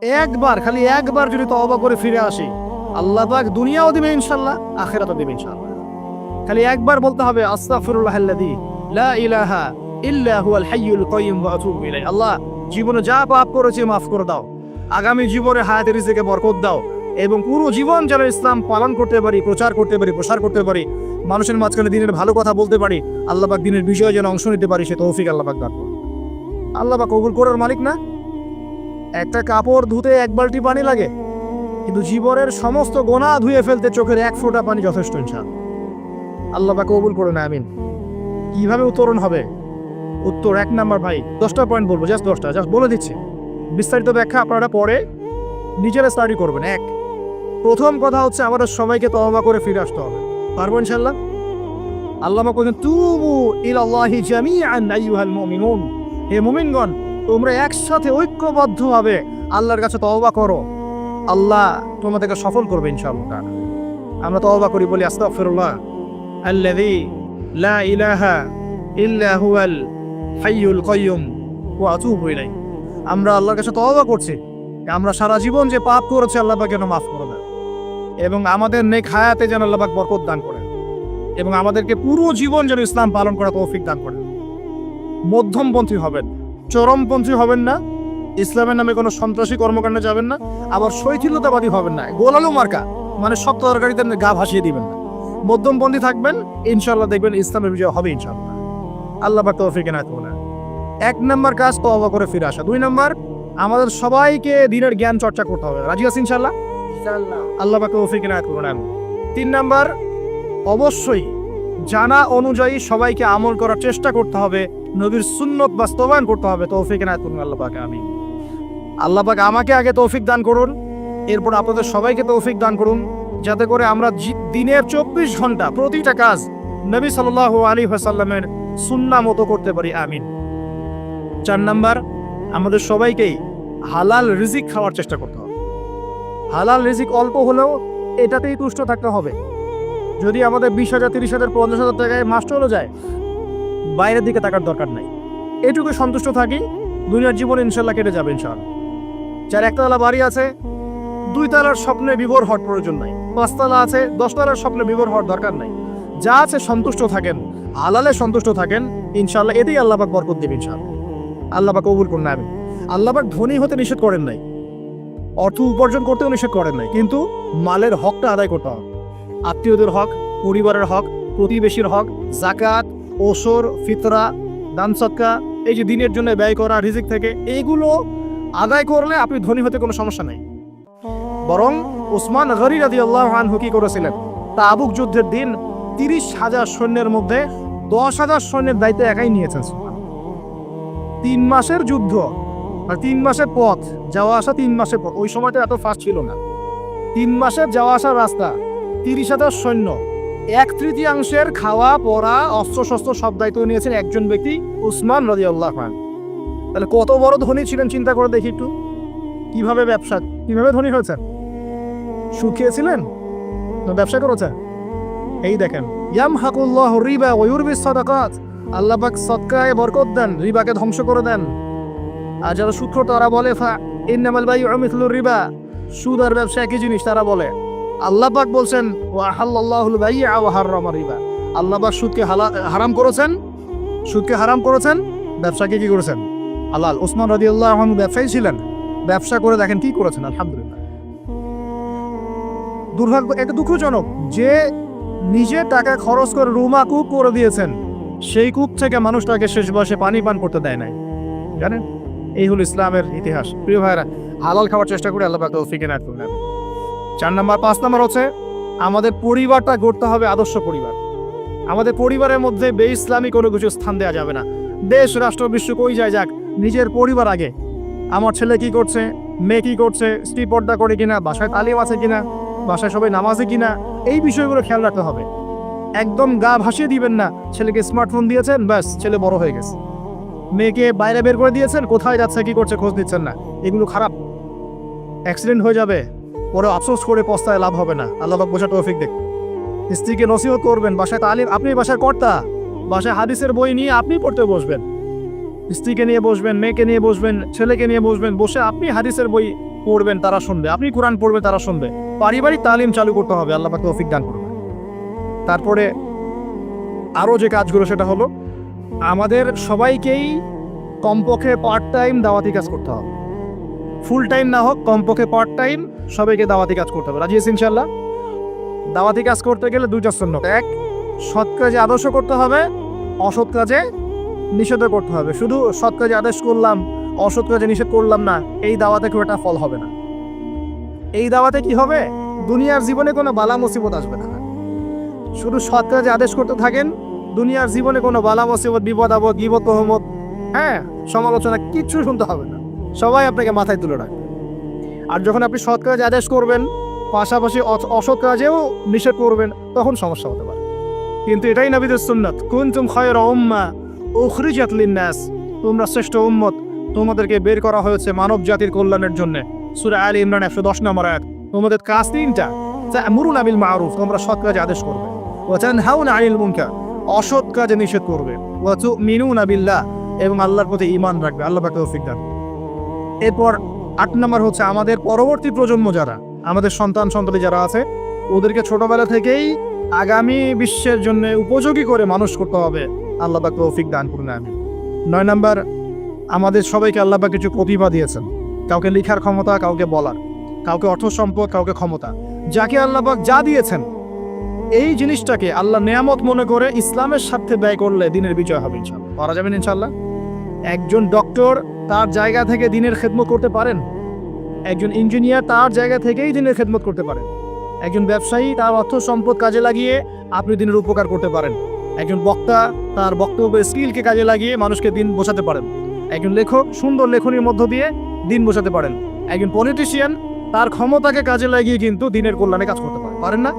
একবার, খালি একবার যদি তওবা করে ফিরে আসি, আল্লাহ পাক দুনিয়াও দিবে ইনশাআল্লাহ, আখিরাতও দিবে ইনশাআল্লাহ। খালি একবার বলতে হবে আস্তাগফিরুল্লাহাল্লাযী লা ইলাহা ইল্লা হুয়াল হাইয়ুল কাইয়্যুম ওয়া আতুবু ইলাইহি। আল্লাহ, জীবনে যা পাপ করেছি মাফ করে দাও, আগামী জীবনে হায়াতের রিজিকে বরকত দাও, এবং পুরো জীবন যেন ইসলাম পালন করতে পারি, প্রচার করতে পারি, প্রসার করতে পারি, মানুষের মাঝখানে দিনের ভালো কথা বলতে পারি, আল্লাহ পাক দিনের বিষয়ে যেন অংশ নিতে পারি, সে তৌফিক আল্লাহ পাক দান করুন। আল্লাহ পাক কবুল করার মালিক না? একটা কাপড় ধুতে এক বালতি পানি লাগে, কিন্তু জীবনের সমস্ত গোনাহ ধুয়ে ফেলতে চোখের এক ফোঁটা পানি যথেষ্ট ইনশাআল্লাহ। আল্লাহ পাক কবুল করুন, আমিন। কিভাবে উত্তরণ হবে? উত্তর 1 নাম্বার, ভাই 10টা পয়েন্ট বলবো, জাস্ট 10টা, জাস্ট বলে দিচ্ছি। বিস্তারিত ব্যাখ্যা আপনারা পরে নিজেরা স্টাডি করবেন। প্রথম কথা হচ্ছে আমাদের সবাইকে তওবা করে ফিরে আসতে হবে। পারবো ইনশাআল্লাহ? আল্লাহ পাক বলেন, তুবু ইলাল্লাহি জামিআন আইয়ুহাল মুমিনুন, হে মুমিনগণ, তোমরা একসাথে ঐক্যবদ্ধভাবে আল্লাহর কাছে তওবা করো, আল্লাহ তোমাদেরকে সফল করবে ইনশাআল্লাহ। আমরা তওবা করি, বলি আস্তাগফিরুল্লাহ আল্লাযী লা ইলাহা ইল্লা হুয়াল হাইয়ুল কাইয়্যুম ওয়া আতুবু ইলাইহি। আমরা আল্লাহর কাছে তওবা করছি, আমরা সারা জীবন যে পাপ করেছি আল্লাহ পাক যেন মাফ করে দেন, এবং আমাদের নেক হায়াতে যেন আল্লাহ পাক বরকত দান করেন, এবং আমাদেরকে পুরো জীবন যেন ইসলাম পালন করার তৌফিক দান করেন। মধ্যমপন্থী হবেন, চরমপন্থী হবেন না, ইসলামের নামে কোনো সন্ত্রাসী কর্মকাণ্ডে যাবেন না, আবার শৈথিল্যতাবাদী হবেন না, গোলালু মার্কা মানে সব তরকারিতে গা ভাসিয়ে দিবেন না। মধ্যমপন্থী থাকবেন, ইনশাআল্লাহ দেখবেন ইসলামের বিজয় হবে ইনশাআল্লাহ। আল্লাহ পাক তৌফিক এনায়েত করুন। 1 নাম্বার কাজ তওবা করে ফিরে আসা। 2 নাম্বার, আমাদের সবাইকে দ্বীনের জ্ঞান চর্চা করতে হবে। রাজি আছেন ইনশাআল্লাহ? আল্লাহ পাক তৌফিক এনায়েত করুন। 3 নাম্বার, অবশ্যই জানা অনুযায়ী সবাইকে আমল করার চেষ্টা করতে হবে, নবীর সুন্নত বাস্তবায়ন করতে হবে। তৌফিক এনায়েত করুন আল্লাহ পাক, আমিন। আল্লাহ পাক আমাকে আগে তৌফিক দান করুন, এরপর আপনাদের সবাইকে তৌফিক দান করুন, যাতে করে আমরা দিনের 24 ঘন্টা প্রতিটা কাজ নবী সাল্লাল্লাহু আলাইহি ওয়াসাল্লামের সুন্নাহ মতো করতে পারি, আমিন। 4 নাম্বার, আমাদের সবাইকেই হালাল রিজিক খাওয়ার চেষ্টা করতে হবে। হালাল রিজিক অল্প হলেও এটাতেই তুষ্ট থাকতে হবে। যদি আমাদের 20,000, 30,000, 50,000 টাকায় মাস চলে যায়, বাইরের দিকে তাকার দরকার নাই, এটুকু সন্তুষ্ট থাকি, দুনিয়ার জীবন ইনশাআল্লাহ কেটে যাবে ইনশাআল্লাহ। যার 1 তলা বাড়ি আছে, 2 তলার স্বপ্নে বিভোর হওয়ার প্রয়োজন নাই, 5 তলা আছে, 10 তলার স্বপ্নে বিভোর হওয়ার দরকার নাই। যা আছে সন্তুষ্ট থাকেন, হালালে সন্তুষ্ট থাকেন, ইনশাআল্লাহ এতেই আল্লাহ পাক বরকত দেবেন ইনশাআল্লাহ। আল্লাহ পাক কবুল করুন, আমিন। আল্লাহ পাক ধনী হতে নিষেধ করেন নাই, অর্থ উপার্জন করতেও নিষেধ করেন নাই, কিন্তু মালের হকটা আদায় করতে হবে। আত্মীয়দের হক, পরিবারের হক, প্রতিবেশীর হক, যাকাত, ওসর, ফিতরা, দান সদকা, এই যে দিনের জন্য ব্যয় করা রিজিক থেকে, এইগুলো আদায় করলে আপনি ধনী হতে কোনো সমস্যা নেই। বরং উসমান গনি রাদিয়াল্লাহু আনহু কি করেছিলেন? তাবুক যুদ্ধের দিন 30,000 সৈন্যের মধ্যে 10,000 সৈন্যের দায়িত্ব একাই নিয়েছেন। 3 মাসের যুদ্ধ আর 3 মাসের পথ, যাওয়া আসা 3 মাসের পথ, ওই সময়টা এত ফাস্ট ছিল না। 3 মাসের যাওয়া আসার রাস্তা, 30,000 সৈন্য, 1/3 খাওয়া পরা অস্ত্রশস্ত্র সব দায়িত্ব নিয়েছেন একজন ব্যক্তি, উসমান রাদিয়াল্লাহু আনহু। তাহলে কত বড় ধনী ছিলেন চিন্তা করে দেখি একটু। কিভাবে ধনী হয়েছেন? সুখে ছিলেন না ব্যবসা করেছেন? এই দেখেন, ইয়ামহাকুল্লাহু রিবা ওয়া ইউরবিস সাদাকাত, আল্লাহ পাক সদকায় বরকত দেন, রিবাকে ধ্বংস করে দেন। আর যারা সুদখোর তারা বলে ইন্নামাল বাইউ মিথলুর রিবা, সুদ আর ব্যবসা একই জিনিস, তারা বলে। আল্লাহ পাক বলছেন ওয়া হাল্লাল্লাহুল বাই'a ওয়া হাররামা রিবা, আল্লাহ পাক সুদকে হারাম করেছেন, ব্যবসাকে কি করেছেন? হালাল। উসমান রাদিয়াল্লাহু আনহু ব্যবসায়ী ছিলেন, ব্যবসা করে দেখেন কি করেছেন, আলহামদুলিল্লাহ। দুর্ভাগ্য, এটা দুঃখজনক যে নিজে টাকা খরচ করে রুমা কূপ করে দিয়েছেন, সেই কূপ থেকে মানুষটাকে শেষ বয়সে পানি পান করতে দেয় নাই, জানেন? এই হলো ইসলামের ইতিহাস। প্রিয় ভাইরা, হালাল খাওয়ার চেষ্টা করে আল্লাহ পাক তৌফিক এনায়েত করুন। 4 নাম্বার, 5 নাম্বার হচ্ছে আমাদের পরিবারটা গড়তে হবে আদর্শ পরিবার। আমাদের পরিবারের মধ্যে বেইসলামী কোনো কিছু স্থান দেওয়া যাবে না। দেশ, রাষ্ট্র, বিশ্ব কই যায় যাক, নিজের পরিবার আগে। আমার ছেলে কি করছে, মেয়ে কি করছে, স্ত্রী পর্দা করে কিনা, বাসায় তালিম আছে কিনা, বাসায় সবাই নামাজে কিনা, এই বিষয়গুলো খেয়াল রাখতে হবে। একদম গা ভাসিয়ে দিবেন না, ছেলেকে স্মার্টফোন দিয়েছেন, ব্যাস ছেলে বড় হয়ে গেছে। মেয়েকে বাইরে বের করে দিয়েছেন, কোথায় যাচ্ছে কি করছে খোঁজ দিচ্ছেন না, এগুলো খারাপ। অ্যাক্সিডেন্ট হয়ে যাবে, পরে আফসোস করে পস্তায় লাভ হবে না। আল্লাহ পাক বোঝার তৌফিক দেখ। স্ত্রীকে নসিহত করবেন, বাসায় তালিম, আপনি বাসায় কর্তা, বাসায় হাদিসের বই নিয়ে আপনি পড়তে বসবেন, স্ত্রীকে নিয়ে বসবেন, মেয়েকে নিয়ে বসবেন, ছেলেকে নিয়ে বসবেন, বসে আপনি হাদিসের বই পড়বেন তারা শুনবে, আপনি কোরআন পড়বে তারা শুনবে। পারিবারিক তালিম চালু করতে হবে, আল্লাহ পাক তৌফিক দান করবে। তারপরে আরও যে কাজগুলো সেটা হলো আমাদের সবাইকেই কমপক্ষে পার্ট টাইম দাওয়াতি কাজ করতে হবে। ফুল টাইম না হোক, কমপক্ষে পার্ট টাইম সবাইকে দাওয়াতি কাজ করতে হবে। রাজি আছি ইনশাল্লাহ? দাওয়াতি কাজ করতে গেলে দুইটা সুন্নত, এক সৎ কাজে আদর্শ করতে হবে, অসৎ কাজে নিষেধ করতে হবে। শুধু সৎ কাজে আদেশ করলাম, অসৎ কাজে নিষেধ করলাম না, এই দাওয়াতে খুব একটা ফল হবে না। এই দাওয়াতে কি হবে? দুনিয়ার জীবনে কোনো বালা মুসিবত আসবে না। শুধু সৎ কাজে আদেশ করতে থাকেন, দুনিয়ার জীবনে কোনো বালা মুসিবত, বিপদ আপদ, গীবত, তহমত, সমালোচনা কিচ্ছু শুনতে হবে না। সবাই আপনাকে মাথায় তুলে রাখবে। আর যখন আপনি সৎ কাজে আদেশ করবেন, পাশাপাশি অসৎ কাজেও নিষেধ করবেন, তখন সমস্যা হতে পারে। কিন্তু এটাই নবীদের সুন্নাত, কুনতুম খায়রা উম্মাহ উখরিজাত লিন-নাস, তোমরা শ্রেষ্ঠ উম্মত, তোমাদেরকে বের করা হয়েছে মানব জাতির কল্যাণের জন্য। সূরা আলে ইমরান 110 নম্বর আয়াত। তোমাদের কাজ তিনটা, তা'মুরুনা বিল মা'রুফ, তোমরা সৎ কাজে আদেশ করবে, ওয়া তানহাউনা আনিল মুনকার, অসৎ কাজে নিষেধ করবে, ওয়া তু'মিনুনা বিল্লাহ, এবং আল্লাহর প্রতি ঈমান রাখবে। আল্লাহ পাক তৌফিক দান। এরপর 8 নম্বর হচ্ছে আমাদের পরবর্তী প্রজন্ম যারা, আমাদের সন্তান-সন্ততি যারা আছে, ওদেরকে ছোটবেলা থেকেই আগামী বিশ্বের জন্য উপযোগী করে মানুষ করতে হবে। আল্লাহ পাক তৌফিক দান করুন, আমিন। 9 নম্বর, আমাদের সবাইকে আল্লাহ পাক কিছু প্রতিভা দিয়েছেন, কাউকে লেখার ক্ষমতা, কাউকে বলার, কাউকে অর্থ সম্পদ, কাউকে ক্ষমতা। যাকে আল্লাহ পাক যা দিয়েছেন, এই জিনিসটাকে আল্লাহ নেয়ামত মনে করে ইসলামের স্বার্থে ব্যয় করলে দিনের বিজয় হবে ইনশাআল্লাহ। পারা যাবেন ইনশাআল্লাহ? একজন ডক্টর তার জায়গা থেকে দিনের খেদমত করতে পারেন, একজন ইঞ্জিনিয়ার তার জায়গা থেকেই দিনের খেদমত করতে পারেন, একজন ব্যবসায়ী তার অর্থ সম্পদ কাজে লাগিয়ে আপনি দিনের উপকার করতে পারেন, একজন বক্তা তার বক্তব্যের স্কিলকে কাজে লাগিয়ে মানুষকে দিন বোঝাতে পারেন, একজন লেখক সুন্দর লেখনীর মধ্য দিয়ে দিন বোঝাতে পারেন, একজন পলিটিশিয়ান তার ক্ষমতাকে কাজে লাগিয়ে কিন্তু দিনের কল্যাণে কাজ করতে পারেন না?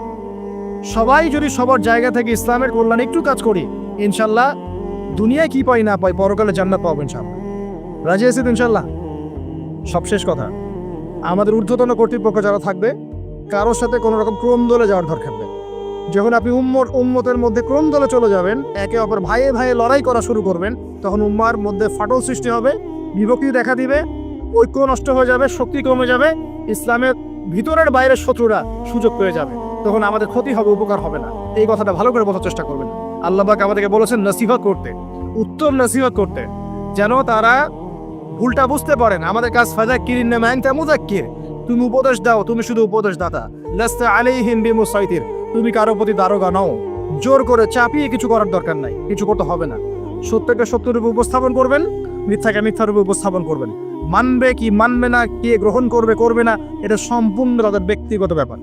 সবাই যদি সবার জায়গা থেকে ইসলামের কল্যাণে একটু কাজ করি, ইনশাল্লাহ দুনিয়ায় কি পাই না পাই, পরকালে জান্নাত পাবো ইনশাল্লাহ। রাজি আছেন ইনশাল্লাহ? সবশেষ কথা, আমাদের ঊর্ধ্বতন কর্তৃপক্ষ যারা থাকবে, কারোর সাথে কোনো রকম ক্রন্দলে যাওয়ার দরকার নেই। যখন আপনি উম্মতের মধ্যে ক্রন্দলে চলে যাবেন, একে অপর ভাইয়ে ভাইয়ে লড়াই করা শুরু করবেন, তখন উম্মার মধ্যে ফাটল সৃষ্টি হবে, বিভক্তি দেখা দিবে, ঐক্য নষ্ট হয়ে যাবে, শক্তি কমে যাবে, ইসলামের ভিতরের বাইরের শত্রুরা সুযোগ পেয়ে যাবে, তখন আমাদের ক্ষতি হবে, উপকার হবে না। এই কথাটা ভালো করে বোঝার চেষ্টা করবেন। আল্লাহ পাক আমাদেরকে বলেছেন নসিহত করতে, উত্তম নসিহত করতে, যেন তারা ভুলটা বুঝতে পারেন। আমাদের কাজ ফাযাক্কিরিন মা আনতা মুযাক্কির, তুমি উপদেশ দাও, তুমি শুধু উপদেশ দাতা। লাস্তা আলাইহিম বিমুসাইতির, তুমি কারো প্রতি দারোগা নও, জোর করে চাপিয়ে কিছু করার দরকার নাই, কিছু করতে হবে না। সত্যকে সত্যরূপে উপস্থাপন করবেন, মিথ্যাকে মিথ্যারূপে উপস্থাপন করবেন। মানবে কি মানবে না, কে গ্রহণ করবে করবে না, এটা সম্পূর্ণ তাদের ব্যক্তিগত ব্যাপার।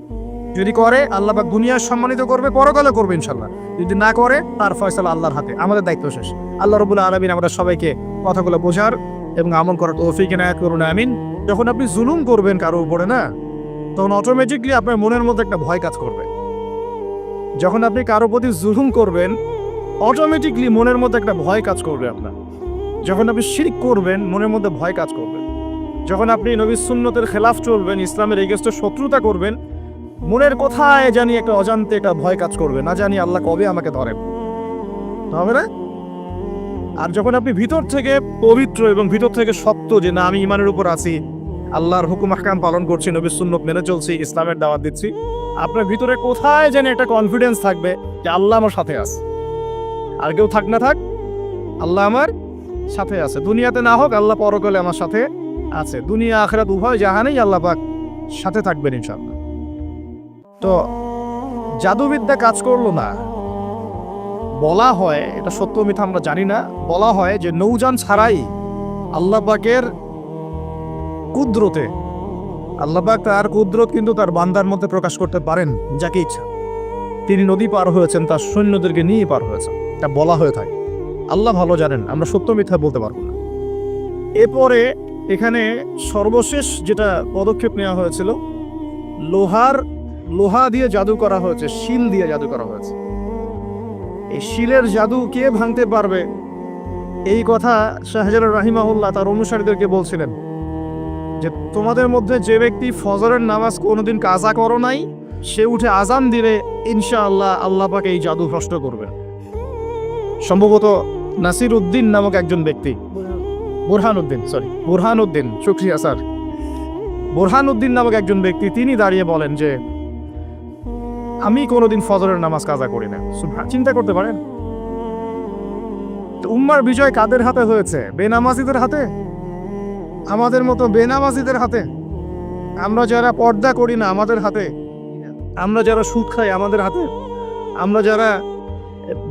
যদি করে আল্লাহ পাক দুনিয়া সম্মানিত করবে, পরকালে করবে ইনশাল্লাহ। যদি না করে তার ফয়সালা আল্লাহর হাতে, আমাদের দায়িত্ব শেষ। আল্লাহ রাব্বুল আলামিন আমাদের সবাইকে কথাগুলো বোঝার এবং আমল করার তৌফিক এনায়েত করুন, আমিন। যখন আপনি জুলুম করবেন কারো উপরে না, তখন অটোমেটিকলি আপনার মনের মধ্যে একটা ভয় কাজ করবে। যখন আপনি কারো প্রতি জুলুম করবেন, অটোমেটিকলি মনের মধ্যে একটা ভয় কাজ করবে আপনার। যখন আপনি শিরক করবেন, মনের মধ্যে ভয় কাজ করবে। যখন আপনি নবী সুন্নতের খেলাফ চলবেন, ইসলামের এগেইনস্টে শত্রুতা করবেন, মনের কোথায় জানি একটা অজান্তে একটা ভয় কাজ করবে, না জানি আল্লাহ কবে আমাকে ধরেন, হবে না? আর যখন আপনি ভিতর থেকে পবিত্র এবং ভিতর থেকে শক্ত, যে না আমি ইমানের উপর আছি, আল্লাহর হুকুম আহকাম পালন করছি, নবীর সুন্নত মেনে চলছি, ইসলামের দাওয়াত দিচ্ছি, আপনার ভিতরে কোথায় যেন একটা কনফিডেন্স থাকবে যে আল্লাহ আমার সাথে আছে। আর কেউ থাক না থাক, আল্লাহ আমার সাথে আছে। দুনিয়াতে না হোক, আল্লাহ পরকালে আমার সাথে আছে। দুনিয়া আখিরাত উভয় জাহানেই আল্লাহ পাক সাথে থাকবেন ইনশাআল্লাহ। তো জাদুবিদ্যা কাজ করলো না, বলা হয়, এটা সত্য মিথ্যা আমরা জানি না, বলা হয় যে নৌযান ছাড়াই আল্লাহ পাকের কুদরতে, আল্লাহ পাক তার কুদরত কিন্তু তার বান্দার মধ্যে প্রকাশ করতে পারেন যাকে ইচ্ছা। তিনি নদী পার হয়েছেন, তার সৈন্যদেরকে নিয়ে পার হয়েছেন, এটা বলা হয়ে থাকে। আল্লাহ ভালো জানেন, আমরা সত্য মিথ্যা বলতে পারবো না। এরপরে এখানে সর্বশেষ যেটা পদক্ষেপ নেওয়া হয়েছিল, লোহা দিয়ে জাদু করা হয়েছে, শিল দিয়ে জাদু করা হয়েছে। এই শিলের জাদু কে ভাঙতে পারবে, এই কথা শাহজালাল রাহিমাহুল্লাহ তার অনুসারীদেরকে বলছিলেন যে তোমাদের মধ্যে যে ব্যক্তি ফজরের নামাজ কোনোদিন কাজা করো নাই, সে উঠে আজান দিলে ইনশাআল্লাহ আল্লাহ পাক এই জাদু ভ্রষ্ট করবেন। সম্ভবত নাসির উদ্দিন নামক একজন ব্যক্তি, বুরহান উদ্দিন, শুকরিয়া স্যার, বোরহানউদ্দিন নামক একজন ব্যক্তি, তিনি দাঁড়িয়ে বলেন যে আমি কোনোদিন ফজরের নামাজ কাজা করি না। চিন্তা করতে পারেন, উম্মার বিজয় কাদের হাতে হয়েছে? বেনামাজিদের হাতে, আমাদের মতো বেনামাজিদের হাতে। আমরা যারা পর্দা করি না আমাদের হাতে, আমরা যারা সুদ খাই আমাদের হাতে, আমরা যারা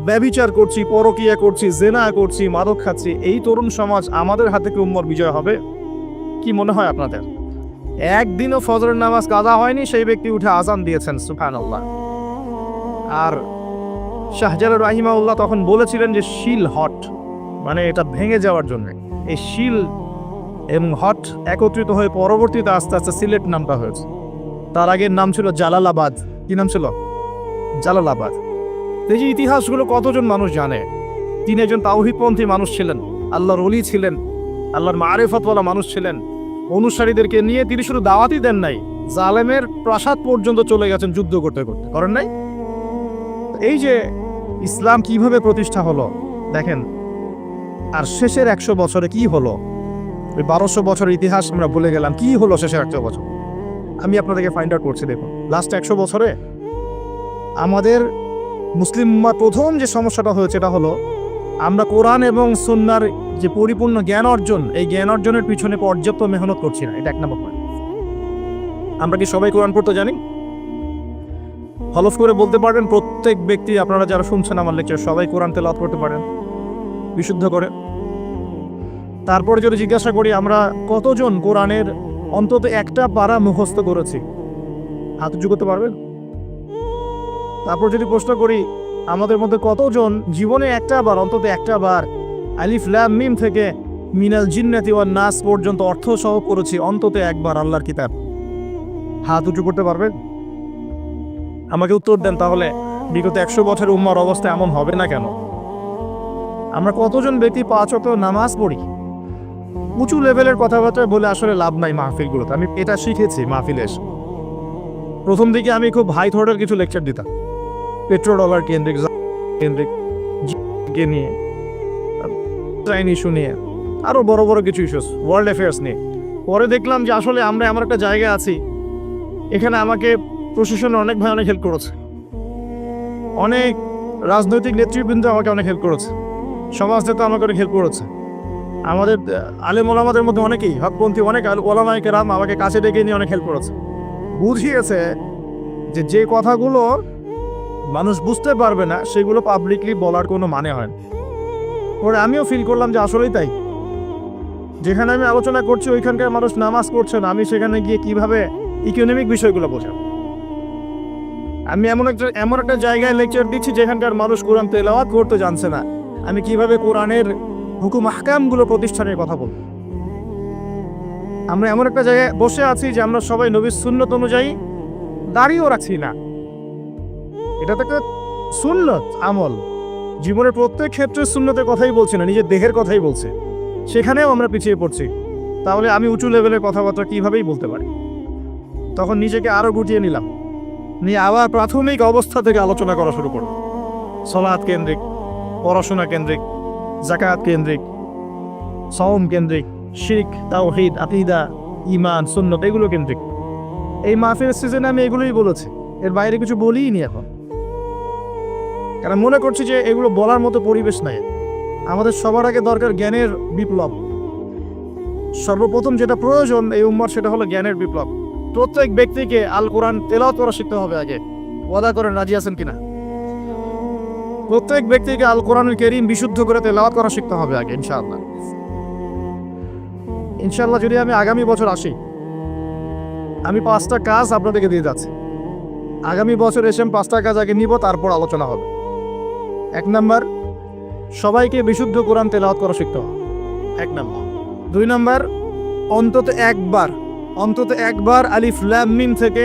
ব্যভিচার করছি, পরকিয়া করছি, জেনা করছি, মাদক খাচ্ছি, এই তরুণ সমাজ আমাদের হাতে কি উম্মার বিজয় হবে? কি মনে হয় আপনাদের? একদিনও ফজরের নামাজ কাজা হয়নি, সেই ব্যক্তি উঠে আজান দিয়েছেন, সুবহানাল্লাহ। আর শাহজালাল রাহিমাহুল্লাহ তখন বলেছিলেন যে শিল হট, মানে এটা ভেঙে যাওয়ার জন্য। এই শিল এবং হট একত্রিত হয়ে পরবর্তীতে আস্তে আস্তে সিলেট নামটা হয়েছে। তার আগের নাম ছিল জালালাবাদ। কি নাম ছিল? জালালাবাদ। এই যে ইতিহাসগুলো কতজন মানুষ জানে? তিনি একজন তাওহীদপন্থী মানুষ ছিলেন, আল্লাহর ওলি ছিলেন, আল্লাহর মারিফতওয়ালা মানুষ ছিলেন। অনুসারীদেরকে নিয়ে তিনি শুধু দাওয়াতই দেন নাই, জালেমের প্রাসাদ পর্যন্ত চলে গেছেন যুদ্ধ করতে করতে, করেন নাই? এই যে ইসলাম কিভাবে প্রতিষ্ঠা হলো দেখেন। আর শেষের 100 বছরে কি হলো? ওই 1200 বছরের ইতিহাস আমরা ভুলে গেলাম, কি হলো শেষের 100 বছর? আমি আপনাদেরকে ফাইন্ড আউট করছি। দেখুন, লাস্ট 100 বছরে আমাদের মুসলিম উম্মার প্রথম যে সমস্যাটা হয়েছে এটা হলো আমরা কোরআন এবং সুন্নাহর যে পরিপূর্ণ জ্ঞান অর্জন, এই জ্ঞান অর্জনের পিছনে পর্যাপ্ত মেহনত করছি না। এটা এক নম্বর পয়েন্ট। আমরা কি সবাই কোরআন পড়তে জানি? হলফ করে বলতে পারবেন প্রত্যেক ব্যক্তি, আপনারা যারা শুনছেন আমার লেকচার, সবাই কোরআন তেলাওয়াত করতে পারেন বিশুদ্ধ করে? তারপরে যদি জিজ্ঞাসা করি আমরা কতজন কোরআনের অন্তত একটা পারা মুখস্থ করেছি, হাত উঁচু করতে পারবেন? তারপর যদি প্রশ্ন করি আমাদের মধ্যে কতজন জীবনে অন্তত একটা বার আলিফ লাম মিম থেকে মিনাল জিন্নাতি ওয়ান নাস পর্যন্ত অর্থ সহ করেছি অন্তত একবার আল্লাহর কিতাব, হাত উঁচু করতে পারবেন? আমাকে উত্তর দেন। তাহলে বিগত 100 বছরের উম্মার অবস্থা এমন হবে না কেন? আমরা কতজন ব্যক্তি 5 ওয়াক্ত নামাজ পড়ি? উঁচু লেভেলের কথাবার্তা বলে আসলে লাভ নাই মাহফিলগুলোতে। আমি এটা শিখেছি মাহফিলে এসে। প্রথম দিকে আমি খুব হাই থ্রটের কিছু লেকচার দিতাম, পেট্রো ডলার কেন্দ্রিক নিয়ে, চাইন ইস্যু নিয়ে, আরও বড় বড় কিছু ইস্যুস, ওয়ার্ল্ড অ্যাফেয়ার্স নিয়ে। পরে দেখলাম যে আসলে আমরা এমন একটা জায়গায় আছি, এখানে আমাকে প্রশাসন অনেক ভাই অনেক হেল্প করেছে, অনেক রাজনৈতিক নেতৃবৃন্দ আমাকে অনেক হেল্প করেছে, সমাজ নেতা আমাকে অনেক হেল্প করেছে, আমাদের আলেম ওলামাদের মধ্যে অনেকেই হকপন্থী অনেক ওলামায়ে কেরাম আমাকে কাছে ডেকে নিয়ে অনেক হেল্প করেছে। বুঝিয়েছে যে যে কথাগুলো মানুষ বুঝতে পারবে না সেগুলো পাবলিকলি বলার কোনো মানে হয় না। পরে আমিও ফিল করলাম যে আসলেই তাই। যেখানে আমি আলোচনা করছি ওইখানকার মানুষ নামাজ পড়ছে না, আমি সেখানে গিয়ে কিভাবে ইকোনমিক বিষয়গুলো বোঝাবো? আমি এমন একটা জায়গায় লেকচার দিচ্ছি যেখানকার মানুষ কোরআন তেলাওয়াত করতে জানছে না, আমি কিভাবে কোরআনের হুকুম আহকামগুলো প্রতিষ্ঠানের কথা বলবো? আমরা এমন একটা জায়গায় বসে আছি যে আমরা সবাই নবীর সুন্নত অনুযায়ী দাঁড়িয়েও রাখছি না। এটা তো একটা সুন্নত আমল, জীবনের প্রত্যেক ক্ষেত্রে সুন্নতের কথাই বলছি না, নিজের দেহের কথাই বলছে, সেখানেও আমরা পিছিয়ে পড়ছি। তাহলে আমি উঁচু লেভেলের কথাবার্তা কীভাবেই বলতে পারি? তখন নিজেকে আরও গুটিয়ে নিলাম, নিয়ে আবার প্রাথমিক অবস্থা থেকে আলোচনা করা শুরু করব। সালাত কেন্দ্রিক, পড়াশোনা কেন্দ্রিক, যাকাত কেন্দ্রিক, সাওম কেন্দ্রিক, শিরক, তাওহীদ, আকীদা, ঈমান, সুন্নাত এগুলো কেন্দ্রিক। এই মাহফিলের সিজনে আমি এগুলোই বলেছি, এর বাইরে কিছু বলিই নি এখন, কারণ মনে করছি যে এগুলো বলার মতো পরিবেশ নাই। আমাদের সবার আগে দরকার জ্ঞানের বিপ্লব। সর্বপ্রথম যেটা প্রয়োজন এই উম্মার সেটা হলো জ্ঞানের বিপ্লব। প্রত্যেক ব্যক্তিকে আল কোরআন তেলাওয়াত করা শিখতে হবে আগে। ওয়াদা করেন, রাজি আছেন কিনা? প্রত্যেক ব্যক্তিকে আল কোরআনুল কারীম বিশুদ্ধ করে তেলাওয়াত করা শিখতে হবে আগে, ইনশাআল্লাহ। ইনশাআল্লাহ যদি আমি আগামী বছর আসি, আমি 5টা কাজ আপনাদেরকে দিয়ে যাচ্ছি। আগামী বছর এসে 5টা কাজ আগে নিব, তারপর আলোচনা হবে। 1 নাম্বার, সবাইকে বিশুদ্ধ কোরআন তেলাওয়াত করা শিখতে হবে, 1 নাম্বার। 2 নাম্বার, অন্তত একবার আলিফ লাম মিম থেকে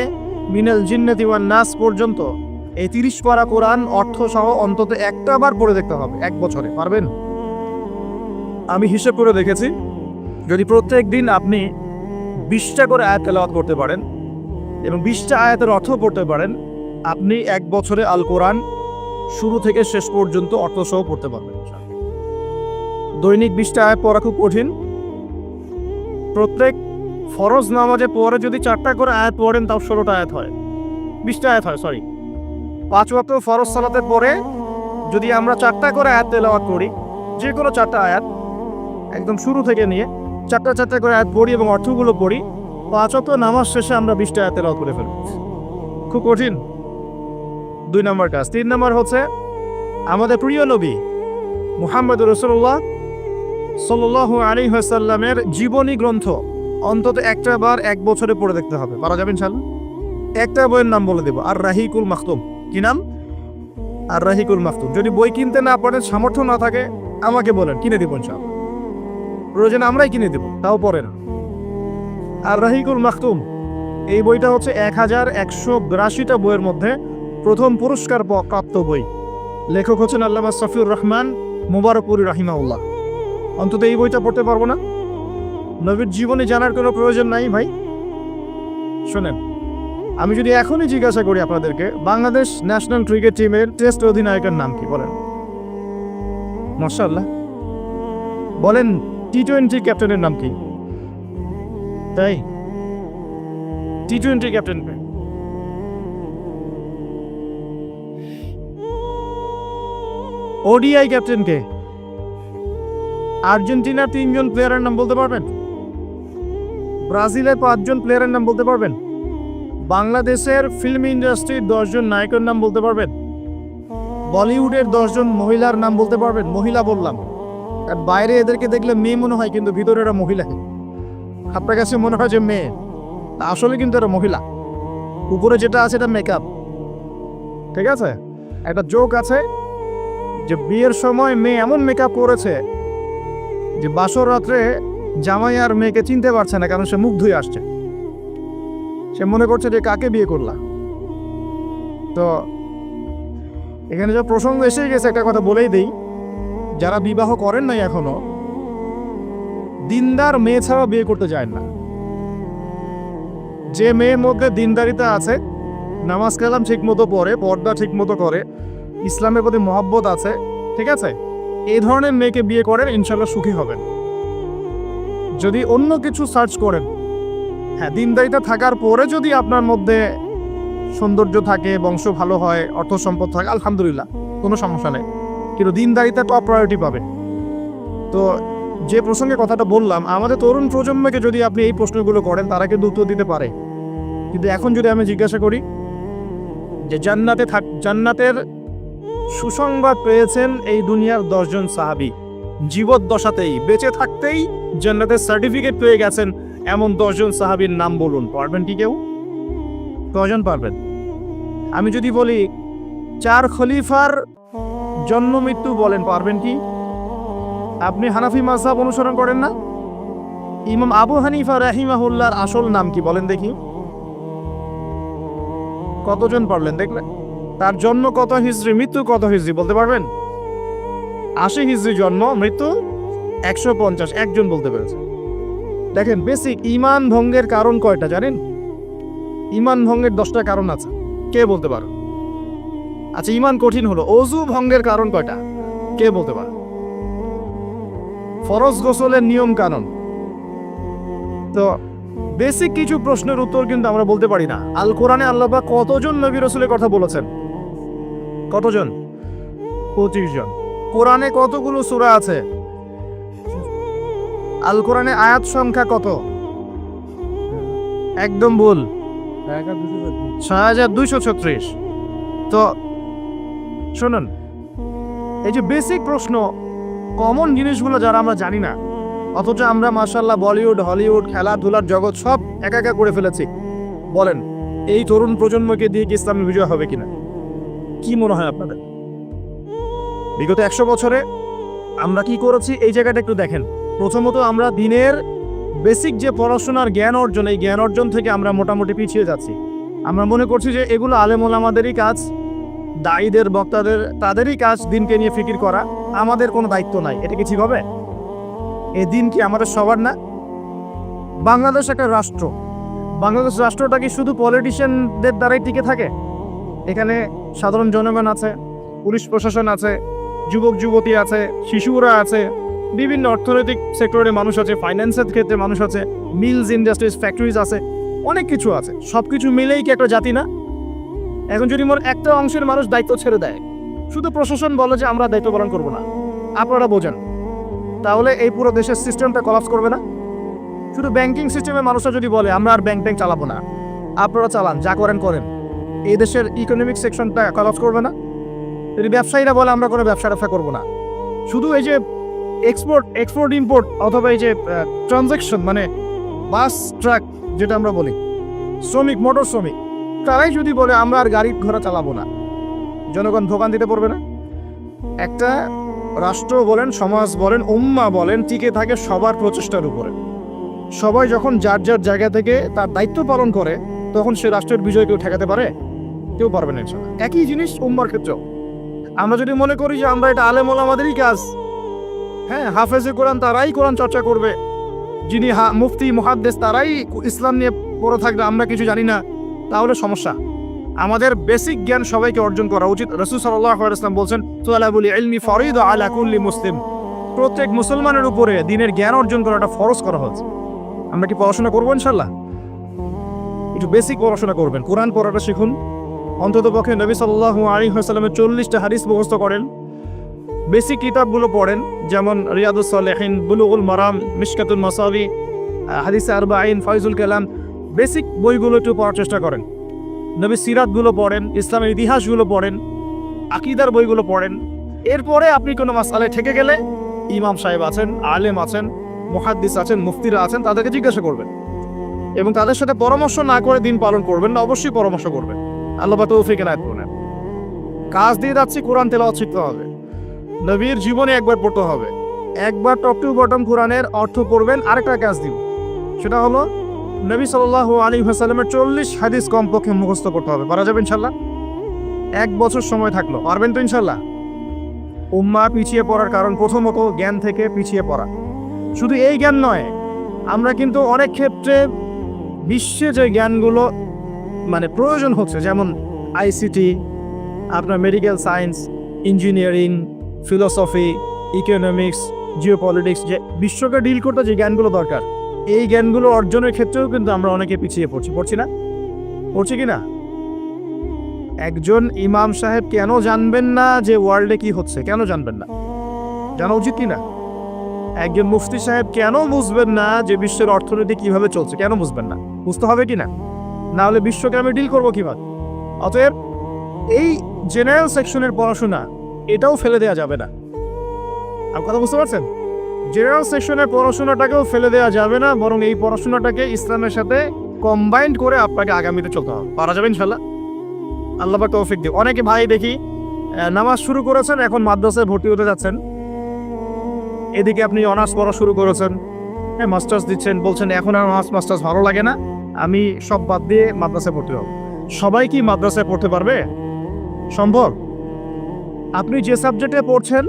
মিনাল জিন্নাতি ওয়ান নাস পর্যন্ত এই 30 পারা কোরআন অর্থ সহ অন্তত একটা বার পড়ে দেখতে হবে 1 বছরে। পারবেন? আমি হিসেব করে দেখেছি, যদি প্রত্যেক দিন আপনি 20টা করে আয়াত তেলাওয়াত করতে পারেন এবং 20টা আয়াতের অর্থ পড়তে পারেন, আপনি 1 বছরে আল কোরআন শুরু থেকে শেষ পর্যন্ত অর্থ সহ পড়তে পারবেন। দৈনিক 20টা আয়াত পড়া খুব কঠিন। প্রত্যেক ফরজ নামাজে পরে যদি 4টা করে আয়াত পড়েন তাও 16টা আয়াত হয়, 20টা আয়াত হয়, সরি। 5 ওয়াক্ত ফরজ সালাতের পরে যদি আমরা 4টা করে আয়াত তেলাওয়াত করি, যে কোনো 4টা আয়াত একদম শুরু থেকে নিয়ে 4টা করে আয়াত পড়ি এবং অর্থগুলো পড়ি, 5 ওয়াক্ত নামাজ শেষে আমরা 20টা আয়াত তেলাওয়াত করে ফেলব। খুব কঠিন। 2 নম্বর কাজ। 3 নম্বর হচ্ছে আমাদের প্রিয় নবী মুহাম্মদ রাসূলুল্লাহ সাল্লাল্লাহু আলাইহি ওয়াসাল্লামের জীবনী গ্রন্থ অন্তত একটা বার 1 বছরে পড়ে দেখতে হবে। পারা যাবে ইনশাআল্লাহ? একটা বইয়ের নাম বলে দেব, আর রাহিকুল মাখতুম। কি নাম? আর রাহিকুল মাখতুম। যদি বই কিনতে না পারেন, সামর্থ্য না থাকে, আমাকে বলেন, কিনে দিব ইনশাআল্লাহ। প্রয়োজনে আমরাই কিনে দেব, তাও পড়ে না। আর রাহিকুল মাখতুম এই বইটা হচ্ছে 1182টা বইয়ের মধ্যে প্রথম পুরস্কার প্রাপ্ত বই। লেখক হচ্ছেন আল্লামা সফিউর রহমান মুবারকপুরি রাহিমাহুল্লাহ। অন্তত এই বইটা পড়তে পারবো না? নবীর জীবনে জানার কোনো প্রয়োজন নাই ভাই। শোনেন, আমি যদি এখনই জিজ্ঞাসা করি আপনাদেরকে, বাংলাদেশ ন্যাশনাল ক্রিকেট টিমের টেস্ট অধিনায়কের নাম কি বলেন? মাশাআল্লাহ। বলেন টি-20 ক্যাপ্টেনের নাম কি? তাই টি-20 ক্যাপ্টেন কে? ওডিআই ক্যাপ্টেন কে? আর্জেন্টিনার 3 জন প্লেয়ারের নাম বলতে পারবেন? ব্রাজিলের 5 জন প্লেয়ারের নাম বলতে পারবেন? বাংলাদেশের ফিল্ম ইন্ডাস্ট্রির 10 জন নায়কের নাম বলতে পারবেন? বলিউডের 10 জন মহিলার নাম বলতে পারবেন? মহিলা বললাম, আর বাইরে এদেরকে দেখলে মেয়ে মনে হয়, কিন্তু ভিতরে এরা মহিলা। আপনার কাছে মনে হয় যে মেয়ে, আসলে কিন্তু এরা মহিলা। উপরে যেটা আছে এটা মেকআপ। ঠিক আছে? একটা জোক আছে যে বিয়ের সময় মেয়ে এমন মেকআপ করেছে যে বাসর রাত্রে জামাই আর মেয়েকে চিনতে পারছে না, কারণ সে মুখ ধুয়ে আসছে। সে মনে করছে যে কাকে বিয়ে করলাম। তো এখানে যে প্রসঙ্গ এসে গেছে, একটা কথা বলেই দেই, যারা বিবাহ করেন নাই এখনো, দিনদার মেয়ে ছাড়া বিয়ে করতে যায় না। যে মেয়ের মধ্যে দিনদারিতা আছে, নামাজ কালাম ঠিক মতো পড়ে, পর্দা ঠিক মতো করে, ইসলামের প্রতি মহব্বত আছে, ঠিক আছে, এই ধরনের মেয়েকে বিয়ে করেন, ইনশাল্লাহ সুখী হবেন। যদি অন্য কিছু সার্চ করেন, হ্যাঁ, দিনদারিতা থাকার পরে যদি আপনার মধ্যে সৌন্দর্য থাকে, বংশ ভালো হয়, অর্থ সম্পদ থাকে, আলহামদুলিল্লাহ, কোনো সমস্যা নেই, কিন্তু দিনদারিতা টপ প্রায়োরিটি পাবে। তো যে প্রসঙ্গে কথাটা বললাম, আমাদের তরুণ প্রজন্মকে যদি আপনি এই প্রশ্নগুলো করেন, তারা কিন্তু উত্তর দিতে পারে। কিন্তু এখন যদি আমি জিজ্ঞাসা করি যে জান্নাতের সুসংবাদ পেয়েছেন এই দুনিয়ার 10 জন সাহাবী, জীবদ্দশাতেই, বেঁচে থাকতেই জান্নাতের সার্টিফিকেট পেয়ে গেছেন, এমন 10 জন সাহাবীর নাম বলুন। পারবেন কি কেউ? কজন পারবেন? আমি যদি বলি 4 খলিফার জন্ম মৃত্যু বলেন, পারবেন কি? আপনি হানাফি মাযহাব অনুসরণ করেন না? ইমাম আবু হানিফা রাহিমাহুল্লাহর আসল নাম কি বলেন দেখি? কতজন পারলেন দেখলেন? তার জন্ম কত হিজরি, মৃত্যু কত হিজরি বলতে পারবেন? 80 হিজরি জন্ম, মৃত্যু 150, একজন বলতে পেরেছে। দেখেন, বেসিক ঈমান ভঙ্গের কারণ কয়টা জানেন? ঈমান ভঙ্গের 10টা কারণ আছে, কে বলতে পারে? আচ্ছা, ঈমান কঠিন হলো, ওযু ভঙ্গের কারণ কয়টা, কে বলতে পারে? ফরজ গোসলের নিয়ম কানুন। তো বেসিক কিছু প্রশ্নের উত্তর কিন্তু আমরা বলতে পারি না। আল কোরআনে আল্লাহ পাক কতজন নবী রাসূলের কথা বলেছেন? কতজন? 25 জন। কোরআনে কতগুলো সূরা আছে? আল কোরআনে আয়াত সংখ্যা কত? একদম ভুল, 6236। তো শুনুন, এই যে বেসিক প্রশ্ন, কমন জিনিসগুলো যারা আমরা জানি না, অথচ আমরা মাশাআল্লাহ বলিউড, হলিউড, খেলাধুলার জগৎ সব একা একা করে ফেলেছি। বলেন, এই তরুণ প্রজন্মকে দিয়ে কি ইসলামের বিজয় হবে কিনা? কি মনে হয় আপনাদের? বিগত 100 বছরে আমরা কি করেছি, এই জায়গাটা একটু দেখেন। প্রথমত, আমরা দিনের বেসিক যে পড়াশোনার জ্ঞান অর্জন, এই জ্ঞান অর্জন থেকে আমরা মোটামুটি পিছিয়ে যাচ্ছি। আমরা মনে করছি যে এগুলো আলেম ওলামাদেরই কাজ, দায়ীদের, বক্তাদের, তাদেরই কাজ দিনকে নিয়ে ফিকির করা, আমাদের কোনো দায়িত্ব নাই। এটা কি ঠিক হবে? এই দিন কি আমাদের সবার না? বাংলাদেশ একটা রাষ্ট্র। বাংলাদেশ রাষ্ট্রটা কি শুধু পলিটিশিয়ানদের দ্বারাই টিকে থাকে? এখানে সাধারণ জনগণ আছে, পুলিশ প্রশাসন আছে, যুবক যুবতী আছে, শিশুরা আছে, বিভিন্ন অর্থনৈতিক সেক্টরে মানুষ আছে, ফাইন্যান্সের ক্ষেত্রে মানুষ আছে, মিলস, ইন্ডাস্ট্রিজ, ফ্যাক্টরিজ আছে, অনেক কিছু আছে। সব কিছু মিলেই কি একটা জাতি না? এখন যদি মোর একটা অংশের মানুষ দায়িত্ব ছেড়ে দেয়, শুধু প্রশাসন বলে যে আমরা দায়িত্ব পালন করবো না, আপনারা বোঝেন, তাহলে এই পুরো দেশের সিস্টেমটা কলাপস করবে না? শুধু ব্যাংকিং সিস্টেমে মানুষরা যদি বলে আমরা আর ব্যাংক চালাবো না, আপনারা চালান, যা করেন করেন, এই দেশের ইকোনমিক সেকশনটা কলাপস করবে না? যদি ব্যবসায়ীরা বলে আমরা কোনো ব্যবসা করবো না, শুধু এই যে এক্সপোর্ট ইম্পোর্ট অথবা এই যে ট্রানজ্যাকশন, মানে বাস ট্রাক যেটা আমরা বলি, শ্রমিক, মোটর শ্রমিক, তারাই যদি বলে আমরা আর গাড়ি ঘোড়া চালাবো না, জনগণ দোকান দিতে পারবে না? একটা রাষ্ট্র বলেন, সমাজ বলেন, উম্মাহ বলেন, টিকে থাকে সবার প্রচেষ্টার উপরে। সবাই যখন যার যার জায়গা থেকে তার দায়িত্ব পালন করে, তখন সে রাষ্ট্রের বিজয় কেউ ঠেকাতে পারে? কেউ পারবে না। একই জিনিস উম্মার ক্ষেত্রেও। আমরা যদি মনে করি যে আমরা এটা আলেম ওলামাদেরই কাজ, হ্যাঁ, হাফেজে কোরআন তারাই কোরআন চর্চা করবে, যিনি মুফতি মুহাদ্দিস তারাই ইসলাম নিয়ে পড়ে থাকবে, আমরা কিছু জানি না, তাহলে সমস্যা। আমাদের বেসিক জ্ঞান সবাইকে অর্জন করা উচিত। রাসূল সাল্লাল্লাহু আলাইহি ওয়াসাল্লাম বলছেন, তুলাবুল ইলমি ফরিদা আলা কুল্লি মুসলিম। প্রত্যেক মুসলমানের উপরে দিনের জ্ঞান অর্জন করাটা ফরজ করা হয়েছে। আমরা কি পড়াশোনা করবো ইনশাল্লাহ? একটু বেসিক পড়াশোনা করবেন, কোরআন পড়াটা শিখুন। অন্তত পক্ষে নবী সাল্লাল্লাহু আলাইহি ওয়াসাল্লামের 40টা হাদিস মুখস্থ করেন। বেসিক কিতাবগুলো পড়েন, যেমন রিয়াদুস সালেহিন, বুলুগুল মারাম, মিশকাতুল মাসাবি, হাদিসে আরবাঈন, ফায়জুল কালাম, বেসিক বইগুলো একটু পড়ার চেষ্টা করেন। নবী সিরাতগুলো পড়েন, ইসলামের ইতিহাসগুলো পড়েন, আকীদার বইগুলো পড়েন। এরপরে আপনি কোনো মাসআলায় ঠেকে গেলে ইমাম সাহেব আছেন, আলেম আছেন, মুহাদ্দিস আছেন, মুফতিরা আছেন, তাদেরকে জিজ্ঞাসা করবেন এবং তাদের সাথে পরামর্শ না করে দিন পালন করবেন না, অবশ্যই পরামর্শ করবেন। আল্লাহ পাক তৌফিক এনায়েত করুন। কাজ দিয়ে যাচ্ছি, কোরআন তেলাওয়াত শিখতে হবে, নবীর জীবনে একবার পড়তে হবে, একবার টপ টু বটম কোরআনের অর্থ পড়বেন। আরেকটা কাজ দিব, সেটা হলো নবী সাল্লাল্লাহু আলাইহি ওয়াসাল্লামের 40 হাদিস কমপক্ষে মুখস্থ করতে হবে। পারা যাবে ইনশাল্লাহ? 1 বছর সময় থাকলো, পারবেন তো ইনশাল্লাহ? উম্মাহ পিছিয়ে পড়ার কারণ প্রথমত জ্ঞান থেকে পিছিয়ে পড়া। শুধু এই জ্ঞান নয়, আমরা কিন্তু অনেক ক্ষেত্রে বিশ্বে যে জ্ঞানগুলো মানে প্রয়োজন হচ্ছে, যেমন আইসিটি, আপনার medical science, engineering, philosophy, economics, geopolitics, যে বিশ্বকে ডিল করতে যে জ্ঞানগুলো দরকার, এই জ্ঞানগুলো অর্জনের ক্ষেত্রেও কিন্তু আমরা অনেকে পিছিয়ে পড়ছি না? পড়ছি কি না? একজন ইমাম সাহেব কেন জানবেন না যে ওয়ার্ল্ডে কি হচ্ছে? কেন জানবেন না? জানা উচিত কি না? একজন মুফতি সাহেব কেন বুঝবেন না যে বিশ্বের অর্থনীতি কিভাবে চলছে? কেন বুঝবেন না? বুঝতে হবে কি না? না হলে বিশ্বকে আমি ডিল করবো কিভাবে? অতএব এই জেনারেল সেকশনের পড়াশোনা এটাও ফেলে দেওয়া যাবে না। আপনি কথা বুঝতে পারছেন? জেনারেল সেকশনের পড়াশোনাটাকেও ফেলে দেওয়া যাবে না, বরং এই পড়াশোনাটাকে ইসলামের সাথে কম্বাইন্ড করে আপনাকে আগামীতে চলতে হবে। পারা যাবে ইনশাল্লাহ? আল্লাহ পাক তৌফিক দিক। অনেকে ভাই দেখি নামাজ শুরু করেছেন, এখন মাদ্রাসায় ভর্তি হতে যাচ্ছেন, এদিকে আপনি অনার্স পড়া শুরু করেছেন, হ্যাঁ, মাস্টার্স দিচ্ছেন, বলছেন এখন আর মাস্টার্স ভালো লাগে না, আমি সব বাদ দিয়ে মাদ্রাসায় পড়তে হব। সবাই কি মাদ্রাসায় পড়তে পারবে? সম্ভব? আপনি যে সাবজেক্টে পড়ছেন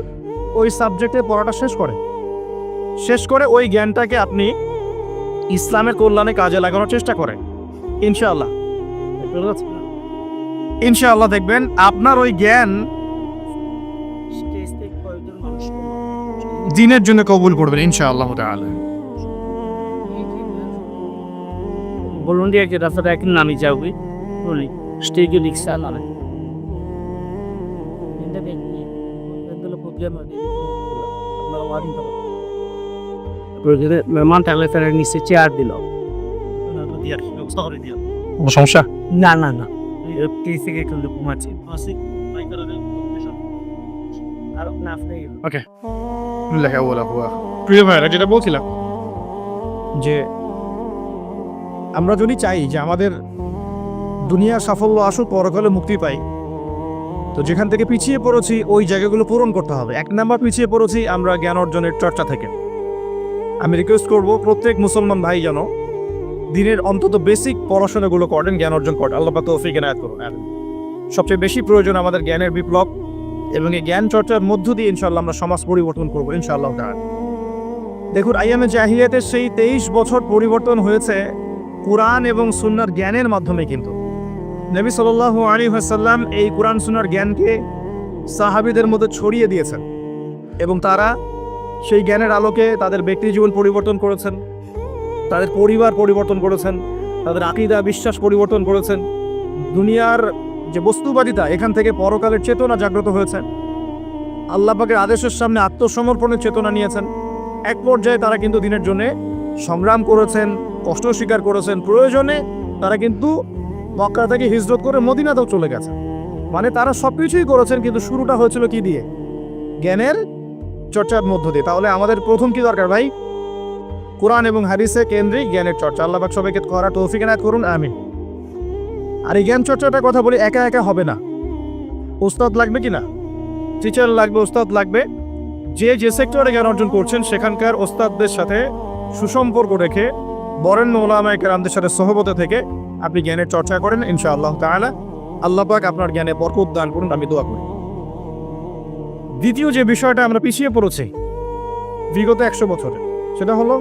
ওই সাবজেক্টে পড়াটা শেষ করে ওই জ্ঞানটাকে আপনি ইসলামের কল্যাণে কাজে লাগানোর চেষ্টা করেন। ইনশাআল্লাহ দেখবেন আপনার ওই জ্ঞান দিনের জন্য কবুল করবেন ইনশাআল্লাহ তাআলা। বলুন যে রাস্তাটা এখন নামি যাবে বলি স্টেজে রিক্সা নামে মেহমান থাকলে তারা নিচে চেয়ার দিল। সমস্যা না না না থেকে একটু ঘুমাচ্ছি। ওকে, প্রিয় ভাইরা, যেটা বলছিলাম যে আমরা যদি চাই যে আমাদের দুনিয়া সাফল্য আসুক, পরকালে মুক্তি পাই, তো যেখান থেকে পিছিয়ে পড়েছি ওই জায়গাগুলো পূরণ করতে হবে। 1 নাম্বার পিছিয়ে পড়েছি আমরা জ্ঞান অর্জনের চর্চা থেকে। আমি রিকোয়েস্ট করব প্রত্যেক মুসলমান ভাই যেন দিনের অন্তত বেসিক পড়াশোনাগুলো করেন, জ্ঞান অর্জন করেন। আল্লাহ পাক তৌফিক এনায়েত করুন। সবচেয়ে বেশি প্রয়োজন আমাদের জ্ঞানের বিপ্লব, এবং এই জ্ঞান চর্চার মধ্য দিয়ে ইনশাআল্লাহ আমরা সমাজ পরিবর্তন করবো ইনশাআল্লাহ তাআলা। দেখুন, আইয়ামে জাহিলিয়াতের সেই 23 বছর পরিবর্তন হয়েছে কুরআন এবং সুন্নাহর জ্ঞানের মাধ্যমে। কিন্তু নবী সাল্লাল্লাহু আলাইহি ওয়াসাল্লাম এই কুরআন সুন্নাহর জ্ঞানকে সাহাবীদের মধ্যে ছড়িয়ে দিয়েছেন এবং তারা সেই জ্ঞানের আলোকে তাদের ব্যক্তি জীবন পরিবর্তন করেছেন, তাদের পরিবার পরিবর্তন করেছেন, তাদের আকীদা বিশ্বাস পরিবর্তন করেছেন। দুনিয়ার যে বস্তুবাদিতা, এখান থেকে পরকালের চেতনা জাগ্রত হয়েছে। আল্লাহ পাকের আদেশের সামনে আত্মসমর্পণের চেতনা নিয়েছেন। এক পর্যায়ে তারা কিন্তু দিনের জন্য সংগ্রাম করেছেন, কষ্ট স্বীকার করেছেন। প্রয়োজনে তারা কিন্তু মক্কা থেকে হিজরত করে মদিনাতেও চলে গেছে। মানে তারা সব কিছুই করেছেন, কিন্তু শুরুটা হয়েছিল কি দিয়ে? জ্ঞানের চর্চার মধ্য দিয়ে। তাহলে আমাদের প্রথম কি দরকার ভাই? কোরআন এবং হাদিসে কেন্দ্রিক জ্ঞানের চর্চা। আল্লাহ পাক সবাইকে করার তৌফিক এনায়েত করুন, আমিন। আর এই জ্ঞান চর্চাটার কথা বলি, একা একা হবে না। ওস্তাদ লাগবে কি না? টিচার লাগবে, ওস্তাদ লাগবে। যে যে সেক্টরে জ্ঞান অর্জন করছেন সেখানকার ওস্তাদদের সাথে সুসম্পর্ক রেখে বরেণ্য ওলামায়ে কেরামদের সাথে সহবতে থেকে আপনি জ্ঞানের চর্চা করেন, ইনশাআল্লাহ তাআলা আল্লাহ পাক আপনার জ্ঞানে বরকত দান করুন, আমি দোয়া করি। দ্বিতীয় যে বিষয়টা আমরা পিছিয়ে পড়েছি বিগত 100 বছরে, সেটা হলো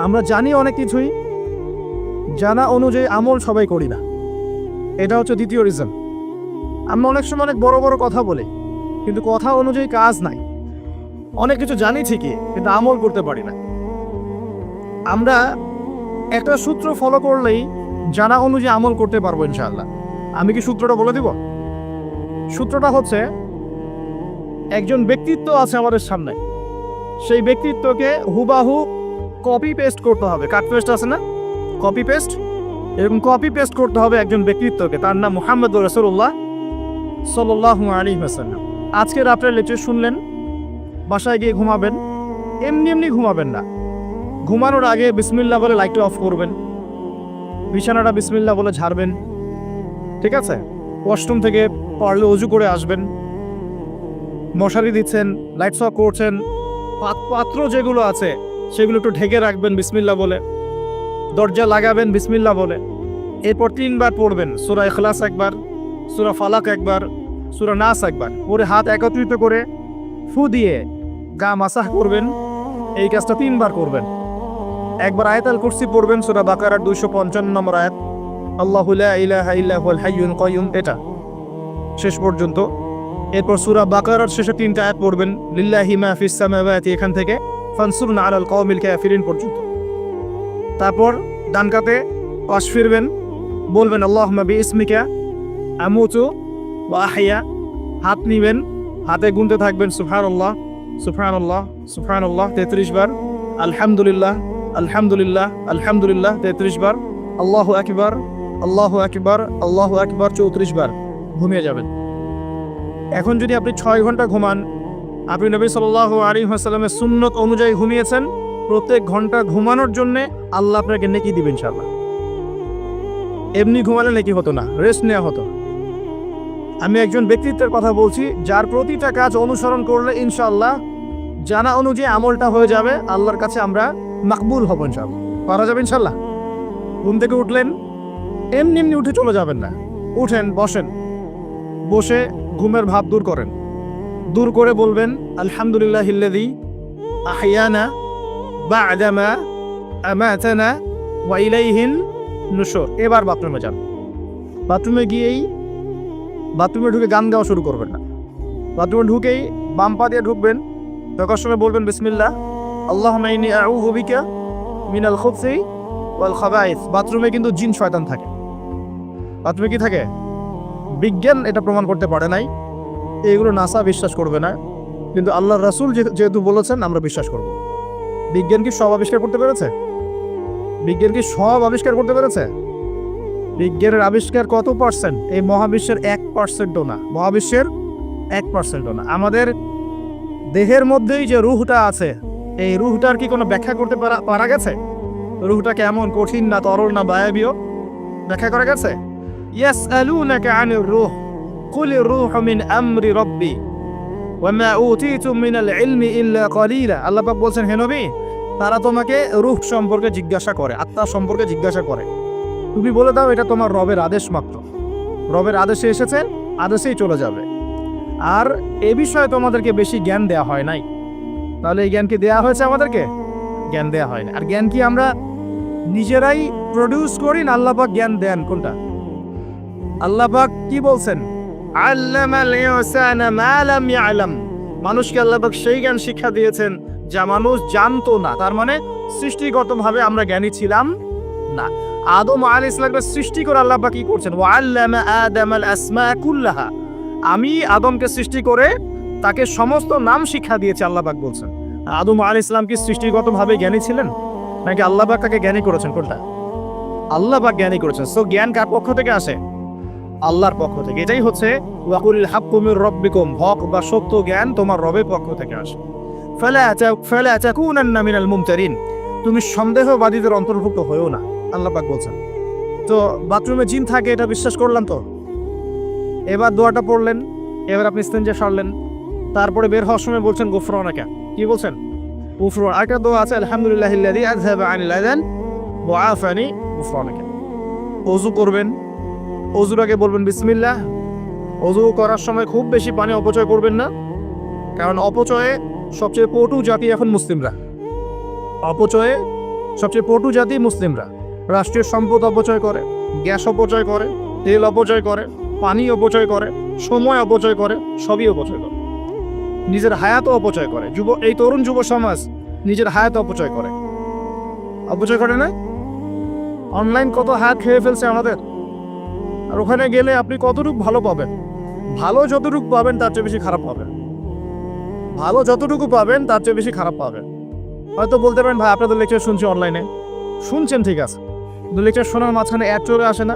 আমরা জানি অনেক কিছুই, জানা অনুযায়ী আমল সবাই করি না। এটা হচ্ছে দ্বিতীয় রিজন। আমরা অনেক সময় অনেক বড় বড় কথা বলি, কিন্তু কথা অনুযায়ী কাজ নাই। অনেক কিছু জানি ঠিকই, কিন্তু আমল করতে পারি না। আমরা একটা সূত্র ফলো করলেই জানা অনুযায়ী আমল করতে পারবো ইনশাআল্লাহ। আমি কি সূত্রটা বলে দিব? সূত্রটা হচ্ছে, একজন ব্যক্তিত্ব আছে আমাদের সামনে, সেই ব্যক্তিত্বকে হুবাহু কপি পেস্ট করতে হবে। কাট পেস্ট আছে না, কপি পেস্ট, এরকম কপি পেস্ট করতে হবে একজন ব্যক্তিত্বকে। তার নাম মুহাম্মদুর রাসূলুল্লাহ সাল্লাল্লাহু আলাইহি ওয়াসাল্লাম। আজকে রাত্রে লেকচার শুনলেন, বাসায় গিয়ে ঘুমাবেন, এমনি এমনি ঘুমাবেন না। ঘুমানোর আগে বিসমিল্লাহ বলে লাইটটা অফ করবেন, বিছানাটা বিসমিল্লাহ বলে ঝাড়বেন, ঠিক আছে? ওয়াশরুম থেকে পারলে অজু করে আসবেন, মশারি দিচ্ছেন, লাইটস অফ করছেন, পাত্র যেগুলো আছে সেগুলো একটু ঢেকে রাখবেন বিসমিল্লাহ বলে, দরজা লাগাবেন বিসমিল্লাহ বলে। এরপর 3 বার পড়বেন সূরা ইখলাস একবার, সূরা ফালাক একবার, সূরা নাস একবার, পরে হাত একত্রিত করে ফু দিয়ে গা মাসাহ করবেন। এই কাজটা 3 বার করবেন। একবার আয়াতুল কুরসি পড়বেন, সূরা বাকারার 255 নম্বর আয়াত, আল্লাহু লা ইলাহা ইল্লা হুয়াল হাইয়ুল কাইয়ুম, এটা শেষ পর্যন্ত। এরপর সূরা বাকারার শেষে 3টা আয়াত পড়বেন, লিল্লাহি মা ফিস সামাওয়াতি, এখান থেকে ফানসুরনা আলাল কওমিল কাফিরিন পর্যন্ত। তারপর ডান কাতে পাশ ফিরবেন, বলবেন আল্লাহুম্মা বিইসমিকা আমুতু ওয়া আহইয়া। হাত নিবেন, হাতে গুনতে থাকবেন সুবহানাল্লাহ সুবহানাল্লাহ সুবহানাল্লাহ 33 বার, আলহামদুলিল্লাহ আলহামদুলিল্লাহ আলহামদুলিল্লাহ 33 বার, আল্লাহু আকবার আল্লাহু আকবার আল্লাহু আকবার 34 বার। ঘুমিয়ে যাবেন। এখন যদি আপনি 6 ঘন্টা ঘুমান, আপনি নবী সাল্লাল্লাহু আলাইহি ওয়াসাল্লামের সুন্নত অনুযায়ী ঘুমিয়েছেন, প্রত্যেক ঘন্টা ঘুমানোর জন্য আল্লাহ আপনাকে নেকি দিবেন ইনশাআল্লাহ। এমনি ঘুমালে নেকি হতো না, রেস্ট নেওয়া হতো। আমি একজন ব্যক্তিত্বের কথা বলছি, যার প্রতিটা কাজ অনুসরণ করলে ইনশাআল্লাহ জানা অনুযায়ী আমলটা হয়ে যাবে, আল্লাহর কাছে আমরা মাকবুল হব ইনশাআল্লাহ। পারা যাবে ইনশাআল্লাহ। ঘুম থেকে উঠলেন, এমনি এমনি উঠে চলে যাবেন না। উঠেন, বসেন, বসে ঘুমের ভাব দূর করেন, দূর করে বলবেন আলহামদুলিল্লাহিল্লাযী আহইয়ানা বা'দা মা আমাতানা ওয়া ইলাইহিন নুশুর। এবার বাথরুমে যান। বাথরুমে গিয়েই বাথরুমে ঢুকে গান গাওয়া শুরু করবেন না। বাথরুমে ঢুকেই বাম পা দিয়ে ঢুকবেন, ঢোকার সময় বলবেন বিসমিল্লাহ আল্লাহুম্মা ইন্নী আউযু বিকা মিনাল খুবসি ওয়াল খাবাইস। বাথরুমে কিন্তু জিন শয়তান থাকে। বাথরুমে কি থাকে? বিজ্ঞান এটা প্রমাণ করতে পারে নাই, এগুলো নাসা বিশ্বাস করবে না, কিন্তু আল্লাহর রাসূল যেহেতু বলেছেন আমরা বিশ্বাস করব। বিজ্ঞান কি সব আবিষ্কার করতে পেরেছে? বিজ্ঞান কি সব আবিষ্কার করতে পেরেছে? বিজ্ঞানের আবিষ্কার কত পার্সেন্ট? এই মহাবিশ্বের 1%ও না। মহাবিশ্বের 1%ও না। আমাদের দেহের মধ্যেই যে রুহটা আছে, এই রুহটার কি কোনো ব্যাখ্যা করতে পারা গেছে? রুহটা কেমন, কঠিন না তরল না বায়বীয়, ব্যাখ্যা করা গেছে? ইয়াসআলুনাকা আনির রূহ কুলির রূহু মিন আমরি রাব্বি ওয়া মা উতীতুম মিনাল ইলমি ইল্লা কলিলা। আল্লাহ পাক বলছেন, হে নবী, তারা তোমাকে রূহ সম্পর্কে জিজ্ঞাসা করে, আত্মা সম্পর্কে জিজ্ঞাসা করে। তুমি বলে দাও এটা তোমার রবের আদেশ মাত্র। রবের আদেশে এসেছে, আদেশেই চলে যাবে। আর এ বিষয়ে তোমাদেরকে বেশি জ্ঞান দেয়া হয় নাই। তাহলে এই জ্ঞান কি দেয়া হয়েছে আমাদেরকে? জ্ঞান দেয়া হয় না। আর জ্ঞান কি আমরা নিজেরাই প্রডিউস করি না আল্লাহ পাক জ্ঞান দেন? কোনটা? আল্লাহ পাক কি বলছেন? আল্লামাল ইনসানা মা লাম ইয়ালাম। মানুষকে আল্লাহ পাক সেই জ্ঞান শিক্ষা দিয়েছেন যা মানুষ জানতো না। তার মানে সৃষ্টিগতভাবে আমরা জ্ঞানী ছিলাম না। আদম আলাইহিস সালামকে সৃষ্টি করে আল্লাহ পাক কি করছেন? ওয়া আল্লামা আদামাল আসমা কুল্লাহা, আমি আদমকে সৃষ্টি করে তাকে সমস্ত নাম শিক্ষা দিয়েছি আল্লাহ পাক বলছেন। আদম আলাইহিস সালাম কি সৃষ্টিগতভাবে জ্ঞানী ছিলেন নাকি আল্লাহ পাক তাকে জ্ঞানী করেছেন? কোনটা? আল্লাহ পাক জ্ঞানী করেছেন। সো জ্ঞান কার পক্ষ থেকে আসে? আল্লাহর পক্ষ থেকে। এটাই হচ্ছে ওয়াকুলিল হাক্কু মির রাব্বিকুম, হক বা সত্য জ্ঞান তোমার রবের পক্ষ থেকে আসে। ফালা তাকুনান্না মিনাল মুমতারিন, তুমি সন্দেহবাদীদের অন্তর্ভুক্ত হয়েও না, আল্লাহ পাক বলছেন। তো বাথরুমে জিন থাকে এটা বিশ্বাস করলাম তো, এবার দোয়াটা পড়লেন, এবার আপনি ইস্তেঞ্জা সারলেন, তারপরে বের হওয়ার সময় বলছেন গুফরানাকা, কি বলছেন? গুফরান। আরেকটা দোয়া আছে আলহামদুলিল্লাহিল্লাযী আযহাবা আনিল আযান ওয়া আফানি গুফরানাকা। ওযু করবেন, ওযুর আগে বলবেন বিসমিল্লাহ। ওযু করার সময় খুব বেশি পানি অপচয় করবেন না, কারণ অপচয়ে সবচেয়ে পটু জাতি এখন মুসলিমরা। অপচয়ে সবচেয়ে পটু জাতি মুসলিমরা। রাষ্ট্রীয় সম্পদ অপচয় করে, গ্যাস অপচয় করে, তেল অপচয় করে, পানি অপচয় করে, সময় অপচয় করে, সবই অপচয় করে। নিজের হায়াতও অপচয় করে। এই তরুণ যুব সমাজ নিজের হায়াত অপচয় করে। অপচয় করে না? অনলাইন কত হায়াত খেয়ে ফেলছে আমাদের। আর ওখানে গেলে আপনি কতটুকু ভালো পাবেন? ভালো যতটুকু পাবেন তার চেয়ে বেশি খারাপ পাবেন। ভালো যতটুকু পাবেন তার চেয়ে বেশি খারাপ পাবেন। হয়তো বলতে পারেন ভাই আপনাদের লেকচার শুনছি অনলাইনে, শুনছেন ঠিক আছে, কিন্তু লেকচার শোনার মাঝখানে অ্যাড চলে আসে না?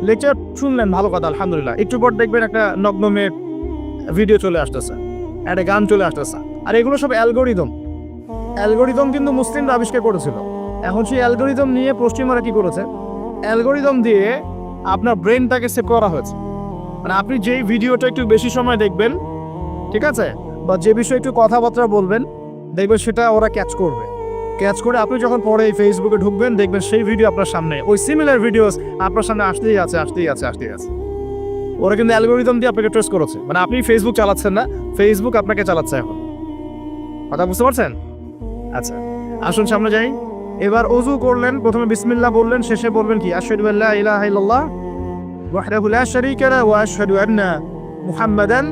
লেকচার শুনলেন ভালো কথা আলহামদুলিল্লাহ, একটু পর দেখবেন একটা নগ্ন মেয়ের ভিডিও চলে আসতেছে, একটা গান চলে আসতেছে। আর এগুলো সব অ্যালগোরিদম। অ্যালগোরিদম কিন্তু মুসলিমরা আবিষ্কার করেছিল। এখন সেই অ্যালগোরিদম নিয়ে পশ্চিমারা কি করেছে? অ্যালগোরিদম দিয়ে আপনার ব্রেনটাকে সেভ করা হয়েছে। মানে আপনি যেই ভিডিওটা একটু বেশি সময় দেখবেন, ঠিক আছে, বা যে বিষয়ে একটু কথাবার্তা বলবেন, দেখবেন সেটা ওরা ক্যাচ করবে। ক্যাচ করে আপনি যখন পরে এই ফেসবুকে ঢুকবেন, দেখবেন সেই ভিডিও আপনার সামনে, ওই সিমিলার ভিডিওস আপনার সামনে আসতেই আছে। ওরা কিন্তু অ্যালগোরিদম দিয়ে আপনাকে ট্রেস করেছে। মানে আপনি ফেসবুক চালাচ্ছেন না, ফেসবুক আপনাকে চালাচ্ছে এখন। কথা বুঝতে পারছেন? আচ্ছা, আসুন সামনে যাই। এবার ওযু করলেন, প্রথমে বিসমিল্লাহ বললেন, শেষে বলবেন কি? আশহাদু আল্লা ইলাহা ইল্লাল্লাহ ওয়াহদাহু লা শারীকা লাহু ওয়া আশহাদু আন্না মুহাম্মাদান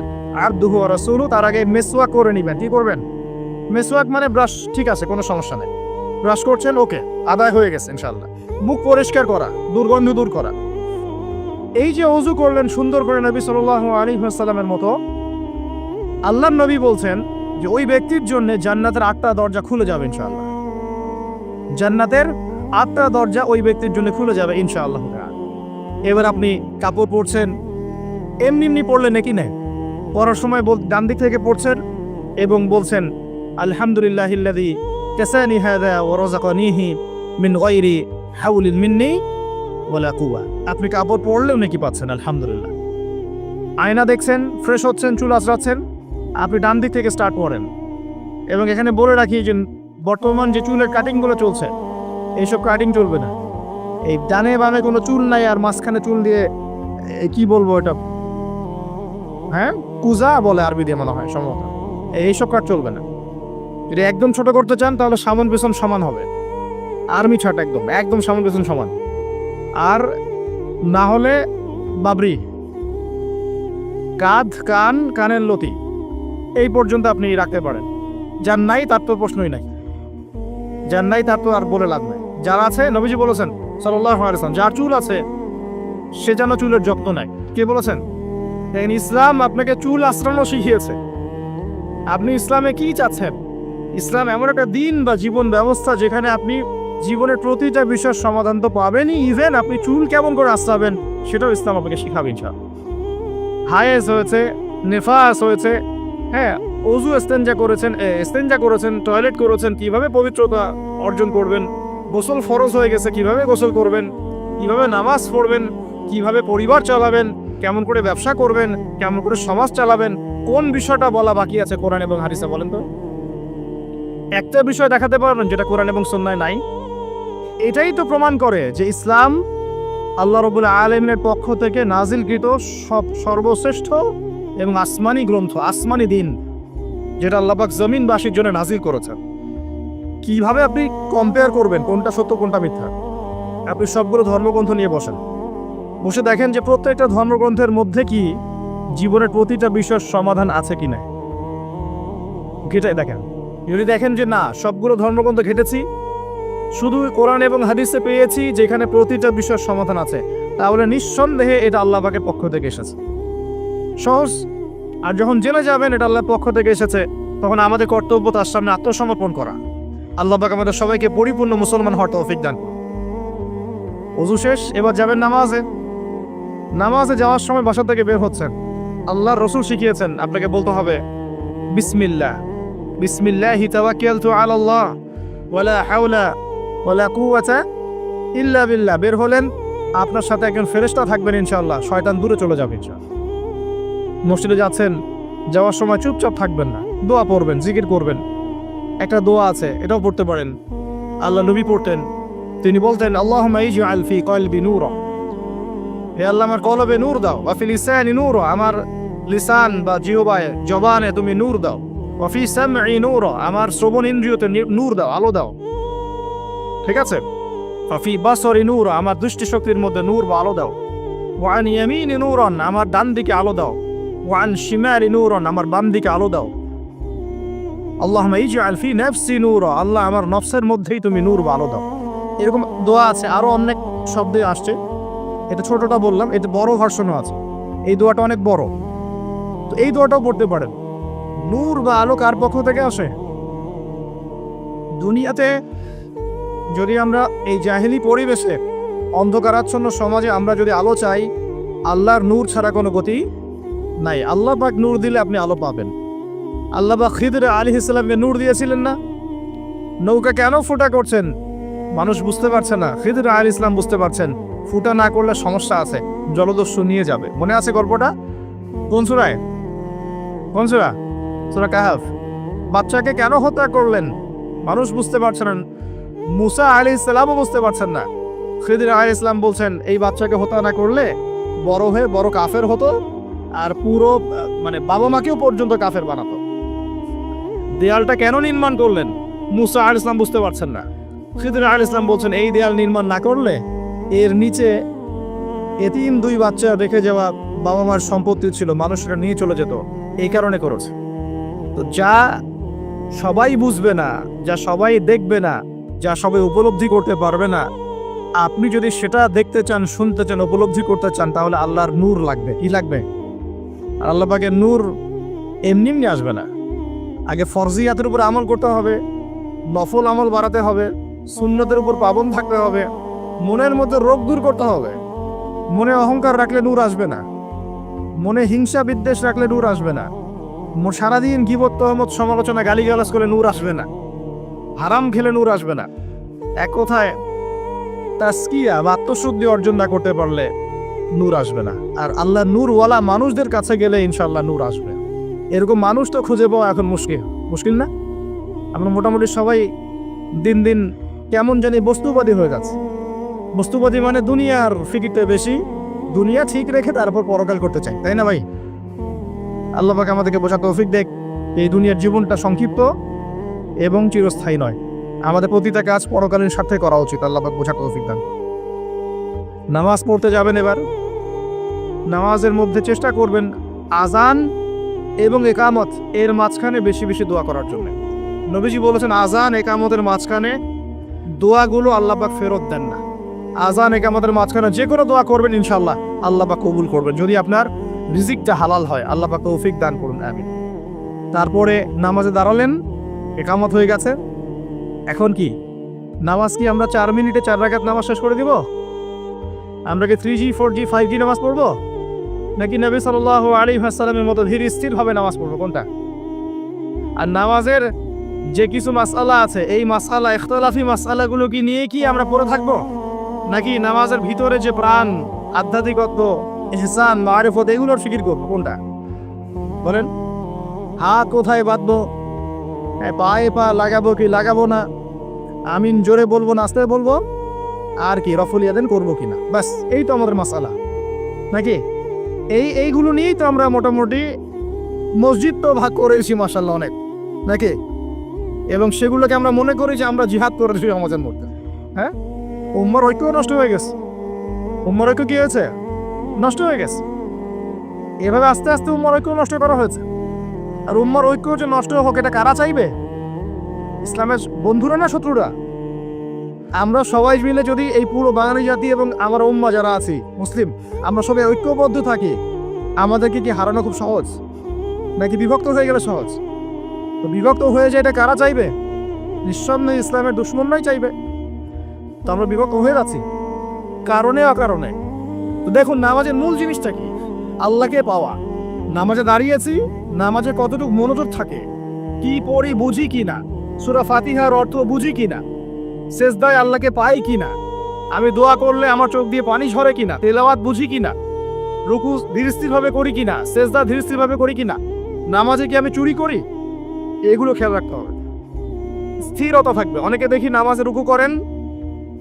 আবদুহু ওয়া রাসূলুহু। তার আগে মেসওয়াক করে নেবেন। কি করবেন? মেসওয়াক মানে ব্রাশ, ঠিক আছে, কোনো সমস্যা নেই। ব্রাশ করছেন, ওকে, আদায় হয়ে গেছে ইনশাআল্লাহ। মুখ পরিষ্কার করা, দুর্গন্ধ দূর করা। এই যে ওযু করলেন সুন্দর করে নবী সাল্লাল্লাহু আলাইহি ওয়াসাল্লামের মতো, আল্লাহর নবী বলছেন যে ওই ব্যক্তির জন্য জান্নাতের 8টা দরজা খুলে যাবে ইনশাআল্লাহ। জান্নাতের 8টা দরজা ওই ব্যক্তির জন্য খুলে যাবে ইনশাআল্লাহ। এবার আপনি কাপড় পরছেন, এমনি পড়লেন নাকি না? পড়ার সময় ডান দিক থেকে পড়ছেন এবং বলছেন আলহামদুলিল্লাহিল্লাযী কাসানি হাযা ওয়া রাযাকানিহি মিন গায়রি হাওলিন মিন্নি ওয়ালা কুওয়া। আপনি কাপড় পরলেও নাকি পাচ্ছেন আলহামদুলিল্লাহ। আয়না দেখছেন, ফ্রেশ হচ্ছেন, চুল আঁচড়াচ্ছেন, আপনি ডান দিক থেকে স্টার্ট করেন। এবং এখানে বলে রাখি যে বর্তমান যে চুলের কাটিংগুলো চলছে, এইসব কাটিং চলবে না। এই ডানে বামে কোনো চুল নাই আর মাঝখানে চুল দিয়ে কি বলবো এটা, হ্যাঁ, কুজা বলে আরবি দিয়ে মনে হয় সম্ভবত, এইসব কাট চলবে না। যদি একদম ছোট করতে চান তাহলে সামন পেছন সমান হবে, আর্মি ছাট, একদম সামন পেছন সমান। আর না হলে বাবরি, কাঁধ, কানের লতি এই পর্যন্ত আপনি রাখতে পারেন। যার নাই তার তো প্রশ্নই নাই, যার নাই তার তো আর বলে লাভ নাই। যার আছে, নবীজি বলেছেন সাল্লাল্লাহু আলাইহি ওয়াসাল্লাম, যার চুল আছে সে যেন চুলের যত্ন নেয়। কে বলেছেন? দেখেন, ইসলাম আপনাকে চুল আঁচড়ানো শিখিয়েছে। আপনি ইসলামে কি চাচ্ছেন? ইসলাম এমন একটা দিন বা জীবন ব্যবস্থা যেখানে আপনি জীবনের প্রতিটা বিষয়ের সমাধান তো পাবেনই, ইভেন আপনি চুল কেমন করে আঁচড়াবেন সেটাও ইসলাম আপনাকে শিখাবে ইনশাআল্লাহ। হায়েজ হয়েছে, নেফাস হয়েছে, হ্যাঁ, ওযু ইস্তেঞ্জা করেছেন, টয়লেট করেছেন, কিভাবে পবিত্রতা অর্জন করবেন, গোসল ফরজ হয়ে গেছে, কিভাবে গোসল করবেন, কিভাবে নামাজ পড়বেন, কিভাবে পরিবার চালাবেন, কেমন করে ব্যবসা করবেন, কেমন করে সমাজ চালাবেন, কোন বিষয়টা বলা বাকি আছে কোরআন এবং হাদিসে? বলেন তো, একটা বিষয় দেখাতে পারবেন যেটা কোরআন এবং সুন্নাহয় নাই? এটাই তো প্রমাণ করে যে ইসলাম আল্লাহ রাব্বুল আলামিনের পক্ষ থেকে নাজিলকৃত সর্বশ্রেষ্ঠ এবং আসমানি গ্রন্থ, আসমানি দিন, যেটা আল্লাহ পাক জমিনবাসীর জন্য নাজিল করেছেন। কিভাবে আপনি কম্পেয়ার করবেন কোনটা সত্য কোনটা মিথ্যা? আপনি সবগুলো ধর্মগ্রন্থ নিয়ে বসে দেখেন যে প্রত্যেকটা ধর্মগ্রন্থের মধ্যে কি জীবনের প্রতিটা বিষয়ের সমাধান আছে কিনা। ঘেটে দেখেন। যদি দেখেন যে না, সবগুলো ধর্মগ্রন্থ ঘেটেছি, শুধু কোরআন এবং হাদিসে পেয়েছি যেখানে প্রতিটা বিষয়ের সমাধান আছে, তাহলে নিঃসন্দেহে এটা আল্লাহ পাকের পক্ষ থেকে এসেছে। সহজ। আর যখন জেনে যাবেন এটা আল্লাহর পক্ষ থেকে এসেছে, তখন আমাদের কর্তব্য তার সামনে আত্মসমর্পণ করা। আল্লাহ পাক আমাদের সবাইকে পরিপূর্ণ মুসলমান হওয়ার তৌফিক দান করুন। ওযু শেষ, এবার যাবেন নামাজে। নামাজে যাওয়ার সময় বাসা থেকে বের হচ্ছেন, আল্লাহর রাসূল শিখিয়েছেন আপনাকে বলতে হবে বিসমিল্লাহ, বিসমিল্লাহি তাওয়াক্কালতু আলাল্লাহ ওয়ালা হাওলা ওয়ালা কুওয়াতা ইল্লা বিল্লাহ। বের হলেন, আপনার সাথে একজন ফেরেশতা থাকবেন ইনশাআল্লাহ, শয়তান দূরে চলে যাবে ইনশাআল্লাহ। মসজিদে যাচ্ছেন, যাওয়ার সময় চুপচাপ থাকবেন না, দোয়া পড়বেন, জিকির করবেন। একটা দোয়া আছে, এটাও পড়তে পারেন। আল্লাহ নবী পড়তেন, তিনি বলতেন আল্লাহুম্মা ইজআল ফি কলবি নূরা, হে আল্লাহ আমার কলবে নূর দাও, ওয়া ফি লিসানি নূরা, আমার লিসান বা জিহ্বায় জবানে তুমি নূর দাও, ওয়া ফি সামঈ নূরা, আমার শ্রবণ ইন্দ্রিয়তে নূর দাও, আলো দাও। ঠিক আছে? ওয়া ফি বাসরি নূরা, আমার দৃষ্টি শক্তির মধ্যে নূর বা আলো দাও। ওয়া আন ইয়ামিনি নূরান, আমার ডান দিকে আলো দাও। ওয়া আন শিমালি নূরান, আমার বাম দিকে আলো দাও। আল্লাহুম্মা ইজআল ফি নাফসি নূরা, আল্লাহ আমার নফসের মধ্যেই তুমি নূর বা আলো দাও। এরকম দোয়া আছে, আরো অনেক শব্দে আসছে। এটা ছোটটা বললাম, এটা বড় ভার্সনও আছে। এই দোয়াটা অনেক বড়, তো এই দোয়াটাও পড়তে পারেন। নূর বা আলো কার পক্ষ থেকে আসে? দুনিয়াতে যদি আমরা এই জাহেলি পরিবেশে, অন্ধকারাচ্ছন্ন সমাজে আমরা যদি আলো চাই, আল্লাহর নূর ছাড়া কোনো গতি নাই। আল্লাহ পাক নূর দিলে আপনি আলো পাবেন। আল্লাহ পাক খিদর আলাইহিস সালামকে নূর দিয়েছিলেন না? নৌকা কেন ফুটা করছেন মানুষ বুঝতে পারছে না, খিদর আলাইহিস সালাম বুঝতে পারছেন ফুটা না করলে সমস্যা আছে, জলদস্যু নিয়ে যাবে। মনে আছে গল্পটা? কোন সূরায়? কোন সূরা? সূরা কাহফ। বাচ্চাকে কেন হত্যা করলেন মানুষ বুঝতে পারছেন না, মুসা আলাইহিস সালামও বুঝতে পারছেন না। খিদর আলাইহিস সালাম বলছেন এই বাচ্চাকে হত্যা না করলে বড় হয়ে বড় কাফের হতো, আর পুরো বাবা মাকেও পর্যন্ত কাফের বানাতো। দেয়ালটা কেন নির্মাণ করলেন মুসা আলাইহিস সালাম বুঝতে পারছেন না। খিদর আলাইহিস সালাম বলছেন এই দেয়াল নির্মাণ না করলে এর নিচে এতিম দুই বাচ্চা রেখে যাওয়া বাবা মার সম্পত্তি ছিল, মানুষরা নিয়ে চলে যেত, এই কারণে করেছে। তো যা সবাই বুঝবে না, যা সবাই দেখবে না, যা সবাই উপলব্ধি করতে পারবে না, আপনি যদি সেটা দেখতে চান, শুনতে চান, উপলব্ধি করতে চান, তাহলে আল্লাহর নূর লাগবে। কি লাগবে? আর আল্লাহ পাকের নূর এমনি এমনি আসবে না। আগে ফরজিয়াতের উপর আমল করতে হবে, নফল আমল বাড়াতে হবে, সুন্নতের উপর পাবন থাকতে হবে, মনের মধ্যে রোগ দূর করতে হবে। মনে অহংকার রাখলে নূর আসবে না, মনে হিংসা বিদ্বেষ রাখলে নূর আসবে না, সারাদিন গীবত তহমত সমালোচনা গালিগালাজ করলে নূর আসবে না, হারাম খেলে নূর আসবে না। এক কথায় তাসকিয়া বা আত্মশুদ্ধি অর্জন না করতে পারলে নূর আসবে না। আর আল্লাহ নূরওয়ালা মানুষদের কাছে গেলে ইনশাআল্লাহ নূর আসবে। এরকম মানুষ তো খুঁজে পাওয়া এখন মুশকিল না? আমরা মোটামুটি সবাই দিন দিন কেমন জানি বস্তুবাদী হয়ে যাচ্ছে। বস্তুবাদী মানে দুনিয়ার ফিকিরটা বেশি, দুনিয়া ঠিক রেখে তারপর পরকাল করতে চাই, তাই না ভাই? আল্লাহ পাক আমাদেরকে বোঝা তৌফিক দেখ, এই দুনিয়ার জীবনটা সংক্ষিপ্ত এবং চিরস্থায়ী নয়। আমাদের প্রতিটা কাজ পরকালীন স্বার্থে করা উচিত। আল্লাহ পাক বোঝা তৌফিক দান। নামাজ পড়তে যাবেন, এবার নামাজের মধ্যে চেষ্টা করবেন আজান এবং একামত এর মাঝখানে বেশি বেশি দোয়া করার জন্য। নবীজি বলেছেন আজান একামতের মাঝখানে দোয়াগুলো আল্লাহ পাক ফেরত দেন না। আজান একামতের মাঝখানে যে কোনো দোয়া করবেন ইনশাআল্লাহ আল্লাহ পাক কবুল করবেন, যদি আপনার রিজিকটা হালাল হয়। আল্লাহ পাক তৌফিক দান করুন, আমিন। তারপরে নামাজে দাঁড়ালেন, একামত হয়ে গেছে, এখন কি নামাজ? কি আমরা 4 মিনিটে 4 রাকাত নামাজ শেষ করে দিব? আমরা কি 3G 4G 5G নামাজ পড়বো, নাকি নবী সাল্লাল্লাহু আলাইহি ওয়াসাল্লামের মতো ধীর স্থিরভাবে নামাজ পড়বো? কোনটা? আর নামাজের যে কিছু মাসআলা আছে, এই মাসআলা ইখতিলাফি মাসআলাগুলো কি নিয়ে কি আমরা পড়ে থাকবো, নাকি নামাজের ভিতরে যে প্রাণ, আধ্যাত্মিকত্ব, ইহসান, মারিফত এগুলোর ফিকির করবো? কোনটা বলেন? হাত কোথায় বাঁধবো, পায়ে পা লাগাবো কি লাগাবো না, আমিন জোরে বলবো না আস্তে বলবো, আর কি রফুল ইয়াদান করবো কিনা, বাস এই তো আমাদের মাসআলা, নাকি? এইগুলো নিয়েই তো আমরা মোটামুটি মসজিদ তো ভাগ করেছি মাশাআল্লাহ অনেক, নাকি? এবং সেগুলোকে আমরা মনে করি যে আমরা জিহাদ করেছি আমাদের মধ্যে। হ্যাঁ, উম্মার ঐক্য নষ্ট হয়ে গেছে। উম্মার ঐক্য কি হয়েছে? নষ্ট হয়ে গেছে। এভাবে আস্তে আস্তে উম্মার ঐক্য নষ্ট করা হয়েছে। আর উম্মার ঐক্য যে নষ্ট হোক এটা কারা চাইবে? ইসলামের বন্ধুরা না শত্রুরা? আমরা সবাই মিলে যদি এই পুরো বাঙালি জাতি এবং আমার উম্মা যারা আছি মুসলিম, আমরা সবাই ঐক্যবদ্ধ থাকি, আমাদেরকে কি হারানো খুব সহজ, নাকি বিভক্ত হয়ে গেলে সহজ? তো বিভক্ত হয়ে যায় এটা কারা চাইবে? নিঃসন্দেহে ইসলামের দুশ্মনরাই চাইবে। তো আমরা বিভক্ত হয়ে যাচ্ছি কারণে অকারণে। তো দেখুন নামাজের মূল জিনিসটা কি? আল্লাহকে পাওয়া। নামাজে দাঁড়িয়েছি, নামাজে কতটুকু মনোযোগ থাকে, কি পড়ি বুঝি কিনা, সূরা ফাতিহার অর্থ বুঝি কিনা, সেজদায় আল্লাহকে পাই কিনা, আমি দোয়া করলে আমার চোখ দিয়ে পানি ঝরে কিনা, তেলাওয়াত বুঝি কিনা, রুকু ধীরস্থিরভাবে করি কিনা, সেজদা ধীরস্থিরভাবে করি কিনা, নামাজে কি আমি চুরি করি, এগুলো খেয়াল রাখতে হবে। স্থিরতা থাকবে। অনেকে দেখি নামাজে রুকু করেন,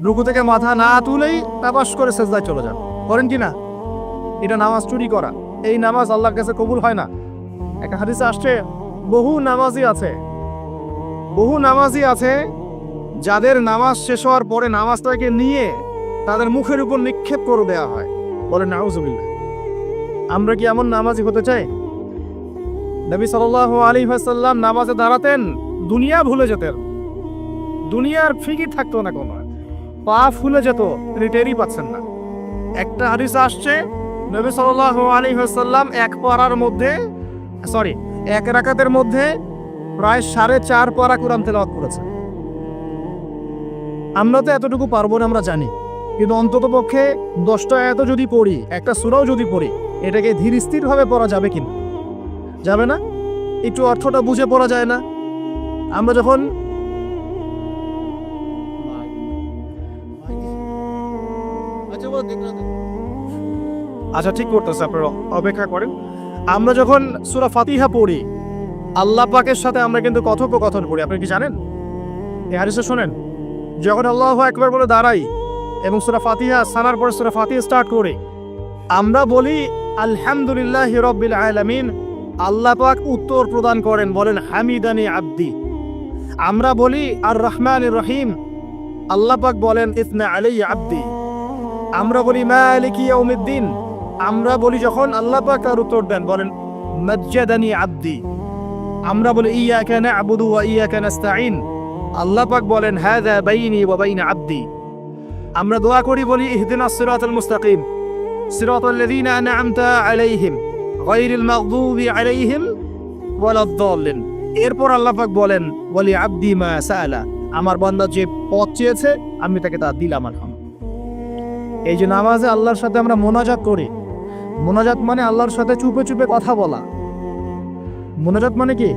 রুকু থেকে মাথা না তুলেই তাপাস করে সেজদায় চলে যান, করেন কিনা? এটা নামাজ চুরি করা। এই নামাজ আল্লাহর কাছে কবুল হয় না। একটা হাদিসে আসছে বহু নামাজি আছে যাদের নামাজ শেষ হওয়ার পরে নামাজটাকে নিয়ে তাদের মুখের উপর নিক্ষেপ করে দেওয়া হয়। বলেন নাউজুবিল্লাহ। আমরা কি এমন নামাজি হতে চাই? নবী সাল্লাল্লাহু আলাইহি ওয়াসাল্লাম নামাজে দাঁড়াতেন, দুনিয়া ভুলে যেতেন, দুনিয়ার ফিকির থাকতো না, কোনো পা ফুলে যেত, তিনি টেরই পাচ্ছেন না। একটা হাদিস আসছে নবী সাল্লাল্লাহু আলাইহি ওয়াসাল্লাম এক রাকাতের মধ্যে প্রায় 4.5 পারা কোরআন তেলাওয়াত করেছেন। আমরা তো এতটুকু পারবো না, আমরা জানি, কিন্তু অন্তত পক্ষে 10টা আয়াত যদি পড়ি, একটা সূরাও যদি পড়ি, এটাকে ধীর স্থির ভাবে পড়া যাবে কিনা? যাবে না? একটু অর্থটা বুঝে পড়া যায় না? আমরা যখন আচ্ছা ঠিক করতেছে, আপনারা অপেক্ষা করেন। আমরা যখন সূরা ফাতিহা পড়ি, আল্লাহ পাকের সাথে আমরা কিন্তু কথোপকথন করি। আপনি কি জানেন? এই হাদিসে শোনেন, যখন আল্লাহু আকবার বলে দাঁড়াই এবং সূরা ফাতিহা সানার পরে সূরা ফাতিহা স্টার্ট করি, আমরা বলি আলহামদুলিল্লাহি রাব্বিল আলামিন। আল্লাহ পাক উত্তর প্রদান করেন, বলেন হামিদানি আব্দি। আমরা বলি আর রহমানির রহিম। আল্লাহ পাক বলেন ইসনা আলাইয়া আব্দি। আমরা বলি মালিকি ইয়াউমিদ্দিন। আমরা বলি যখন, আল্লাহ পাক তার উত্তর দেন, বলেন মাজ্জাদানি আব্দি। আমরা বলি ইয়াকা না'বুদু ওয়া ইয়াকা নাস্তাঈন। আল্লাহ পাক বলেন হাযা বাইনি ওয়া বাইনা আব্দি। আমরা দোয়া করি, বলি ইহদিনাস সিরাতাল মুস্তাকিম সিরাতাল্লাযীনা আন'আমতা আলাইহিম গায়রিল মাগদুবি আলাইহিম ওয়ালাদ-দাল্লিন। এরপর আল্লাহ পাক বলেন ওয়ালি আব্দি মা সাআলা। আমার বান্দা যে পথ চেয়েছে আমি তাকে তা দিলাম। এই যে নামাজে আল্লাহর সাথে আমরা মোনাজাত করি, মোনাজাত মানে আল্লাহর সাথে চুপে চুপে কথা বলা। মোনাজাত মানে কি?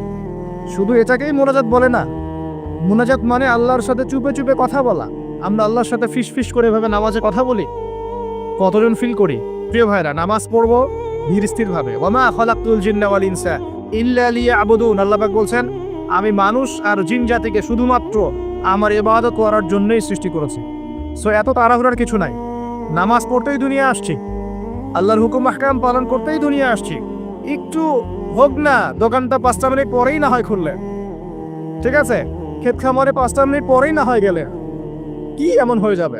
শুধু এটাকেই মোনাজাত বলে না। মোনাজাত মানে আল্লাহর সাথে চুপে চুপে কথা বলা। আমরা আল্লাহর সাথে ফিস করে ভাবে নামাজে কথা বলি। কতজন ফিল করি? প্রিয় ভাইরা, নামাজ পড়বো ধীর স্থির ভাবে। ওয়ামা খালাকতুল জিন্না ওয়াল ইনসা ইল্লা লিয়াবুদুন। আল্লাহ পাক বলছেন, আমি মানুষ আর জিন জাতিকে শুধুমাত্র আমার ইবাদত করার জন্যই সৃষ্টি করেছি। সো এত তাড়াহুড়ার কিছু নাই। নামাজ পড়তেই দুনিয়া আসছি, আল্লাহর হুকুম আহকাম পালন করতেই দুনিয়া আসছি। একটু হোক না, দোকানটা 5টা মিনিট পরেই না হয় খুললে, ঠিক আছে, ক্ষেত খামারে 5টা মিনিট পরেই না হয় গেলে, কি এমন হয়ে যাবে?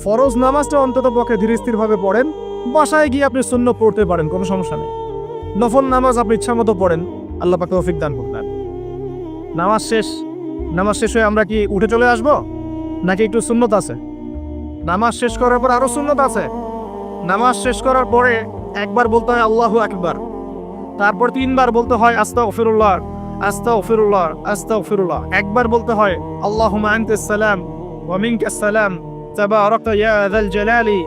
ফরজ নামাজটা অন্তত পক্ষে ধীর স্থির ভাবে পড়েন। বাসায় গিয়ে আপনি সুন্নাত পড়তে পারেন, কোনো সমস্যা নেই। নফল নামাজ আপনি ইচ্ছা মতো পড়েন, আল্লাহ পাক তৌফিক দান করবেন। নামাজ শেষ হয়ে আমরা কি উঠে চলে আসবো, নাকি একটু সুন্নত আছে? নামাজ শেষ করার পর আরো সুন্নত আছে। নামাজ শেষ করার পরে একবার বলতে হয় আল্লাহু আকবার, তারপর 3 বার বলতে হয় আস্তাগফিরুল্লাহ আস্তাগফিরুল্লাহ আস্তাগফিরুল্লাহ। একবার বলতে হয় আল্লাহুম্মা আনতাস সালাম ওয়া মিনকাস সালাম তাবারাকতা ইয়া যাল জালালি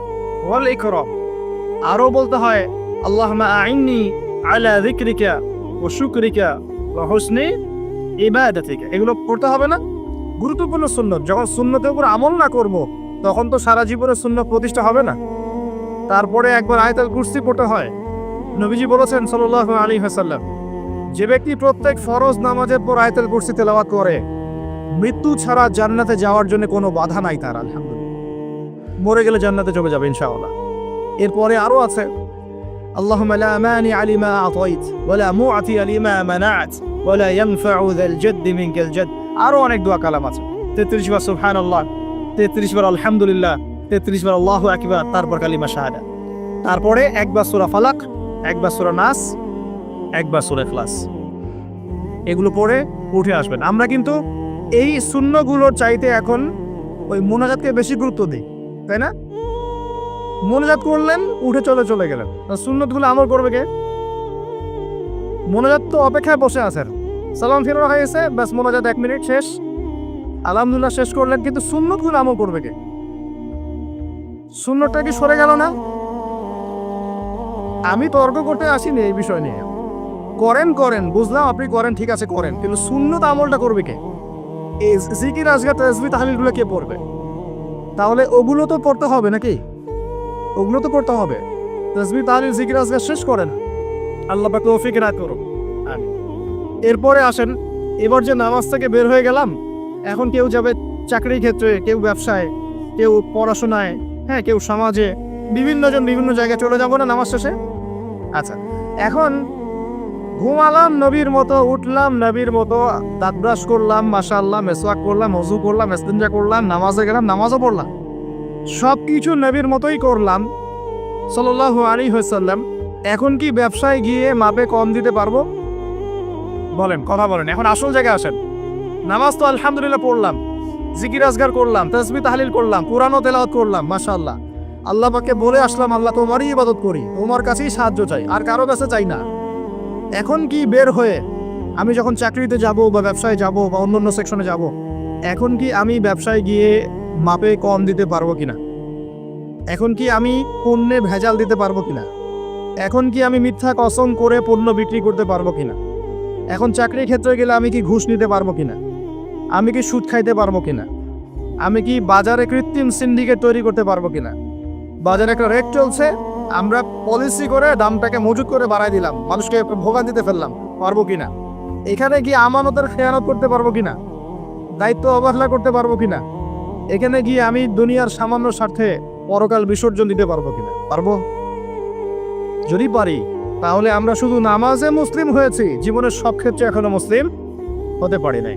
ওয়াল ইকরাম। আরো বলতে হয় আল্লাহুম্মা আইন্নি আলা যিকরিকা ওয়া শুকরিকা ওয়া হুসনি ইবাদাতিকা। এগুলো পড়তে হবে না? গুরুত্বপূর্ণ সুন্নত। যখন সুন্নতের উপর আমল না করব, তখন তো সারা জীবনে সুন্নত প্রতিষ্ঠা হবে না। তারপরে একবার আয়াতুল কুরসি পড়তে হয়। নবীজি বলেছেন সাল্লাল্লাহু আলাইহি ওয়াসাল্লাম, যে ব্যক্তি প্রত্যেক ফরজ নামাজের পর আয়াতুল কুরসি তেলাওয়াত করে, মৃত্যু ছাড়া জান্নাতে যাওয়ার জন্য কোনো বাধা নাই তার। আলহামদুলিল্লাহ, মরে গেলে জান্নাতে চলে যাবে ইনশাআল্লাহ। এরপরে আরো আছে আল্লাহুম্মা লা মানি লিমা আতাইত ওয়া লা মুআতি লিমা মানা'ত ওয়া লা ইয়ানফা'ু যাল জাদ্দি মিনকাল জাদ। আরো অনেক দোয়া কালাম আছে। 33 বার সুবহানাল্লাহ, 33 বার আলহামদুলিল্লাহ, 33 বার আল্লাহু আকবার, তারপর কালিমা শাহাদা। তারপরে একবার সূরা ফালাক, একবার সূরা নাস, একবার সূরা ইখলাস। এগুলো পড়ে উঠে আসবেন। আমরা কিন্তু এই শূন্যগুলোর চাইতে এখন ওই মোনাজাতকে বেশি গুরুত্ব দিই, তাই না? মোনাজাত করলেন, উঠে চলে গেলেন। সুন্নতগুলো আমল করবে কে? মোনাজাত তো অপেক্ষায় বসে আছেন, সালাম ফিরে হয়ে গেছে, ব্যাস মোনাজাত 1 মিনিট শেষ, আলহামদুলিল্লাহ শেষ করলেন, কিন্তু সুন্নতগুলো আমল করবে কে? সুন্নতটা কি সরে গেল না? আমি তর্ক করতে আসিনি এই বিষয় নিয়ে। করেন বুঝলাম, আপনি করেন, ঠিক আছে করেন, কিন্তু সুন্নত আমলটা করবে কে? এই জিকির আজগার তাসবিহ তাহলিলগুলো কে পড়বে? তাহলে ওগুলো তো পড়তে হবে নাকি? ওগুলো তো পড়তে হবে। তাসবিহ তাহলিল জিকির আজগার শেষ করেন, আল্লাহ পাক তৌফিক এনায়েত করুন। এরপরে আসেন, এবার যে নামাজ থেকে বের হয়ে গেলাম, এখন কেউ যাবে চাকরির ক্ষেত্রে, কেউ ব্যবসায়, কেউ পড়াশোনায়, হ্যাঁ, কেউ সমাজে, বিভিন্নজন বিভিন্ন জায়গায় চলে যাব না নামাজ শেষে? আচ্ছা, এখন ঘুমালাম নবীর মতো, উঠলাম নবীর মতো, দাঁত ব্রাশ করলাম, মাশাআল্লাহ, মেসওয়াক করলাম, ওযু করলাম, ইস্তিনজা করলাম, নামাজে গেলাম, নামাজও পড়লাম, সব কিছু নবীর মতোই করলাম সাল্লাল্লাহু আলাইহি ওয়াসাল্লাম। এখন কি ব্যবসায় গিয়ে মাপে কম দিতে পারবো? বলেন, কথা বলেন। এখন আসল জায়গায় আসেন। নামাজ তো আলহামদুলিল্লাহ পড়লাম, জিকির আজগার করলাম, তাসবিহ তাহলিল করলাম, কোরআনও তেলাওয়াত করলাম, মাশাআল্লাহ, আল্লাহ পাককে বলে আসলাম, আল্লাহ তোমারই ইবাদত করি, তোমার কাছেই সাহায্য চাই, আর কারো কাছে চাই না। এখন কি বের হয়ে আমি যখন চাকরিতে যাব বা ব্যবসায় যাব বা অন্য সেকশনে যাব, এখন কি আমি ব্যবসায় গিয়ে মাপে কম দিতে পারবো কিনা? এখন কি আমি পণ্যে ভেজাল দিতে পারবো কিনা? এখন কি আমি মিথ্যা কসম করে পণ্য বিক্রি করতে পারবো কিনা? এখন চাকরির ক্ষেত্রে গেলে আমি কি ঘুষ নিতে পারবো কিনা? আমি কি সুদ খাইতে পারবো কিনা? আমি কি বাজারে কৃত্রিম সিন্ডিকেট তৈরি করতে পারবো কিনা? বাজারে একটা রেট চলছে, আমরা পলিসি করে দামটাকে মজুত করে বাড়াই দিলাম, মানুষকে ভোগান্তিতে ফেললাম, পারবো কিনা? এখানে কি আমানতের খেয়ানত করতে পারবো কিনা? দায়িত্ব অবহেলা করতে পারবো কিনা? এখানে গিয়ে আমি দুনিয়ার সামান্য স্বার্থে পরকাল বিসর্জন দিতে পারবো কিনা? পারবো? যদি পারি, তাহলে আমরা শুধু নামাজে মুসলিম হয়েছি, জীবনের সব ক্ষেত্রে এখনো মুসলিম হতে পারি নাই।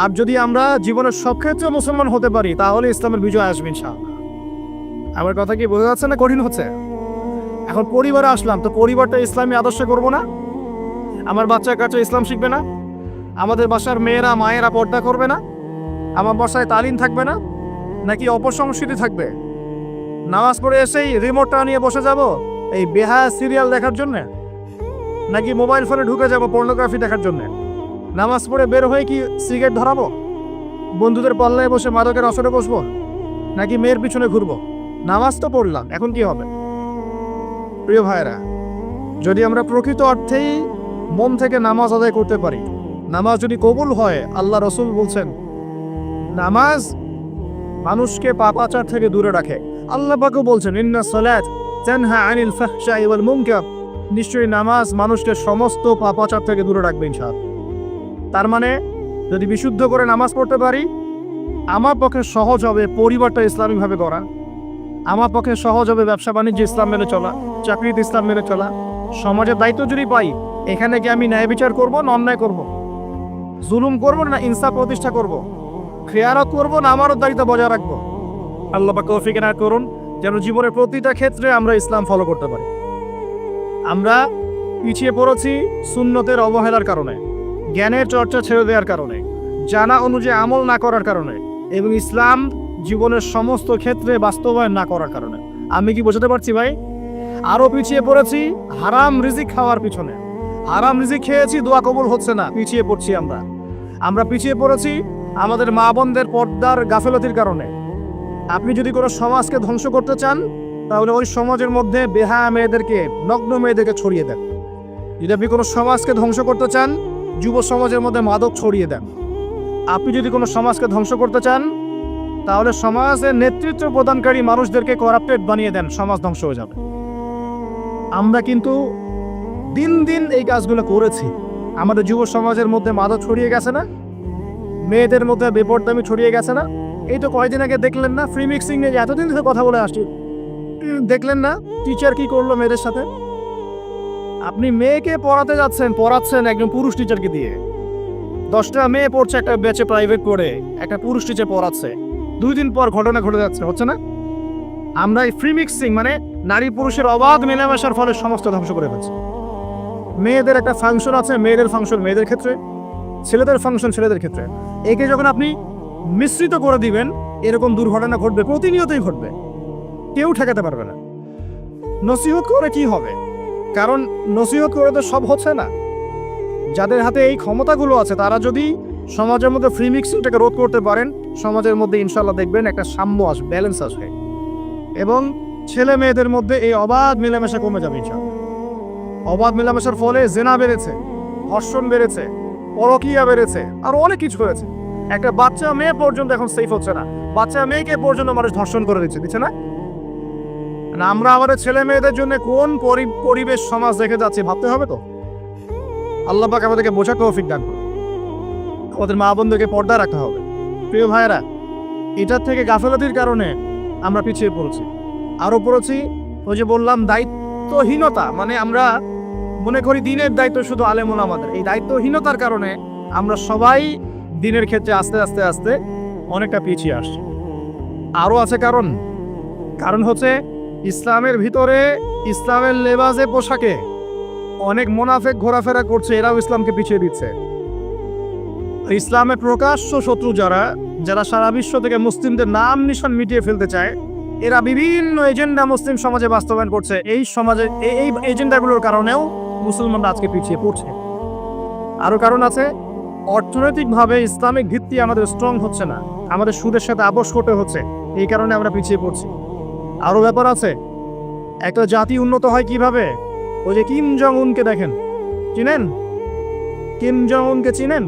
আর যদি আমরা জীবনের সব ক্ষেত্রে মুসলমান হতে পারি, তাহলে ইসলামের বিজয় আসবে ইনশাআল্লাহ। আমার কথা কি বোঝা যাচ্ছে না কঠিন হচ্ছে? এখন পরিবারে আসলাম, তো পরিবারটা ইসলামী আদর্শে করবো না? আমার বাচ্চা কাচ্চা ইসলাম শিখবে না? আমাদের বাসার মেয়েরা মায়েরা পর্দা করবে না? আমার বাসায় তালিম থাকবে না? নাকি অপসংস্কৃতি থাকবে? নামাজ পড়ে এসেই রিমোটটা নিয়ে বসে যাব এই বেহায়া সিরিয়াল দেখার জন্য? নাকি মোবাইল ফোনে ঢুকে যাব পর্নোগ্রাফি দেখার জন্য? নামাজ পড়ে বের হয়ে কি সিগারেট ধরাবো? বন্ধুদের পাল্লায় বসে মাদকের আসরে বসবো? নাকি মেয়ের পিছনে ঘুরবো? নামাজ তো পড়লাম, এখন কি হবে? প্রিয় ভাইরা, যদি আমরা প্রকৃত অর্থেই মন থেকে নামাজ আদায় করতে পারি, নামাজ যদি কবুল হয়, আল্লাহ রসুল বলছেন নামাজ মানুষকে পাপাচার থেকে দূরে রাখে। আল্লাহ পাকও বলছেন ইন্নাস সালাত তানহা আনিল ফাহশাই ওয়াল মুনকার, নিশ্চয়ই নামাজ মানুষকে সমস্ত পাপাচার থেকে দূরে রাখবে ইনশাআল্লাহ। তার মানে যদি বিশুদ্ধ করে নামাজ পড়তে পারি, আমার পক্ষে সহজ হবে পরিবারটা ইসলামিকভাবে গড়া, আমার পক্ষে সহজ হবে ব্যবসা বাণিজ্য ইসলাম মেনে চলা, চাকরিতে ইসলাম মেনে চলা। সমাজের দায়িত্ব যদি পাই, এখানে কি আমি ন্যায় বিচার করবো না অন্যায় করবো? জুলুম করবো না ইনসাফ প্রতিষ্ঠা করবো? খেয়ানত করবো না আমারও দায়িত্ব বজায় রাখবো? আল্লাহ পাক তৌফিক এনায়েত করুন, যেন জীবনের প্রতিটা ক্ষেত্রে আমরা ইসলাম ফলো করতে পারি। আমরা পিছিয়ে পড়েছি সুন্নতের অবহেলার কারণে, জ্ঞানের চর্চা ছেড়ে দেওয়ার কারণে, জানা অনুযায়ী আমল না করার কারণে, এবং ইসলাম জীবনের সমস্ত ক্ষেত্রে বাস্তবায়ন না করার কারণে। আমি কি বোঝাতে পারছি ভাই? আরো পিছিয়ে পড়েছি হারাম রিজিক খাওয়ার পিছনে। হারাম রিজিক খেয়েছি, দোয়া কবুল হচ্ছে না, পিছিয়ে পড়ছি আমরা পিছিয়ে পড়েছি আমাদের মা বোনদের পর্দার গাফেলতির কারণে। আপনি যদি কোনো সমাজকে ধ্বংস করতে চান, তাহলে ওই সমাজের মধ্যে বেহায়া মেয়েদেরকে, নগ্ন মেয়েদেরকে ছড়িয়ে দেন। যদি আপনি কোনো সমাজকে ধ্বংস করতে চান, যুব সমাজের মধ্যে মাদক ছড়িয়ে দেন। আপনি যদি কোনো সমাজকে ধ্বংস করতে চান, তাহলে সমাজের নেতৃত্ব প্রদানকারী মানুষদেরকে করাপ্টেড বানিয়ে দেন, সমাজ ধ্বংস হয়ে যাবে। আমরা কিন্তু দিন দিন এই কাজগুলো করেছি। আমাদের যুব সমাজের মধ্যে মাদক ছড়িয়ে গেছে না? মেয়েদের মধ্যে বেপরদামি ছড়িয়ে গেছে না? এই তো কয়েকদিন আগে দেখলেন না, ফ্রি মিক্সিং নিয়ে এতদিন ধরে কথা বলে আসছি, দেখলেন না টিচার কি করলো মেয়েদের সাথে? আপনি মেয়েকে পড়াচ্ছেন একজন পুরুষ টিচারকে দিয়ে। 10টা মেয়ে পড়ছে একটা ব্যাচে প্রাইভেট করে, একটা পুরুষ টিচার পড়াচ্ছে। 2 দিন পর ঘটনা ঘটে যাচ্ছে, হচ্ছে না? আমরা এই ফ্রি মিক্সিং মানে নারী পুরুষের অবাধ মেলামেশার ফলে সমস্ত ধ্বংস করে ফেলছি। মেয়েদের একটা ফাংশন আছে, মেয়েদের ফাংশন মেয়েদের ক্ষেত্রে, ছেলেদের ফাংশন ছেলেদের ক্ষেত্রে, একে যখন আপনি মিশ্রিত করে দিবেন, এরকম দুর্ঘটনা ঘটবে, প্রতিনিয়তই ঘটবে, কেউ ঠেকাতে পারবে না। নসিহত করে কি হবে? কারণ নসিহত করে তো সব হচ্ছে না। যাদের হাতে এই ক্ষমতাগুলো আছে তারা যদি সমাজের মধ্যে ফ্রি মিক্সিংটাকে রোধ করতে পারেন, সমাজের মধ্যে ইনশাল্লাহ দেখবেন একটা সাম্য আসবে, ব্যালেন্স আসবে, এবং ছেলে মেয়েদের মধ্যে এই অবাধ মেলামেশা কমে যাবে ইনশাল্লাহ। অবাধ মেলামেশার ফলে জেনা বেড়েছে, ধর্ষণ বেড়েছে, পরকীয়া বেড়েছে, আর অনেক কিছু হয়েছে। একটা বাচ্চা মেয়ে পর্যন্ত এখন সেফ হচ্ছে না, বাচ্চা মেয়েকে পর্যন্ত মানুষ ধর্ষণ করে দিচ্ছে না। আমরা আমাদের ছেলে মেয়েদের জন্য কোন পরিবেশ সমাজ রেখে যাচ্ছি ভাবতে হবে তো। আল্লাহ পাক আমাদেরকে বোঝার তৌফিক দান করুন। আমাদের মা বোনদেরকে পর্দা রাখতে হবে। প্রিয় ভাইয়েরা, এটার থেকে গাফিলতির কারণে আমরা পিছিয়ে পড়েছি, আরো পড়েছি। ওই যে বললাম দায়িত্বহীনতা, মানে আমরা মনে করি দিনের দায়িত্ব শুধু আলেম ওলামাদের। এই দায়িত্বহীনতার কারণে আমরা সবাই দিনের ক্ষেত্রে আস্তে আস্তে আস্তে অনেকটা পিছিয়ে আসছি। আরও আছে কারণ হচ্ছে ইসলামের ভিতরে, ইসলামের লেবাসে পোশাকে অনেক মুনাফিক ঘোরাফেরা করছে, এরাও ইসলামকে পিছিয়ে দিচ্ছে। ইসলামের প্রকাশ্য শত্রু যারা সারা বিশ্ব থেকে মুসলিমদের নাম নিশান মিটিয়ে ফেলতে চায়, এরা বিভিন্ন এজেন্ডা মুসলিম সমাজে বাস্তবায়ন করছে। এই সমাজে এই এজেন্ডাগুলোর কারণেও মুসলমানরা আজকে পিছিয়ে পড়ছে। আরও কারণ আছে, অর্থনৈতিকভাবে ইসলামিক ভিত্তি আমাদের স্ট্রং হচ্ছে না, আমাদের সুদের সাথে আপোষ করতে হচ্ছে, এই কারণে আমরা পিছিয়ে পড়ছি। আরও ব্যাপার আছে, একটা জাতি উন্নত হয় কিভাবে? ওই যে কিম জং উনকে দেখেন, চিনেন? কিম জং উনকে চিনেন?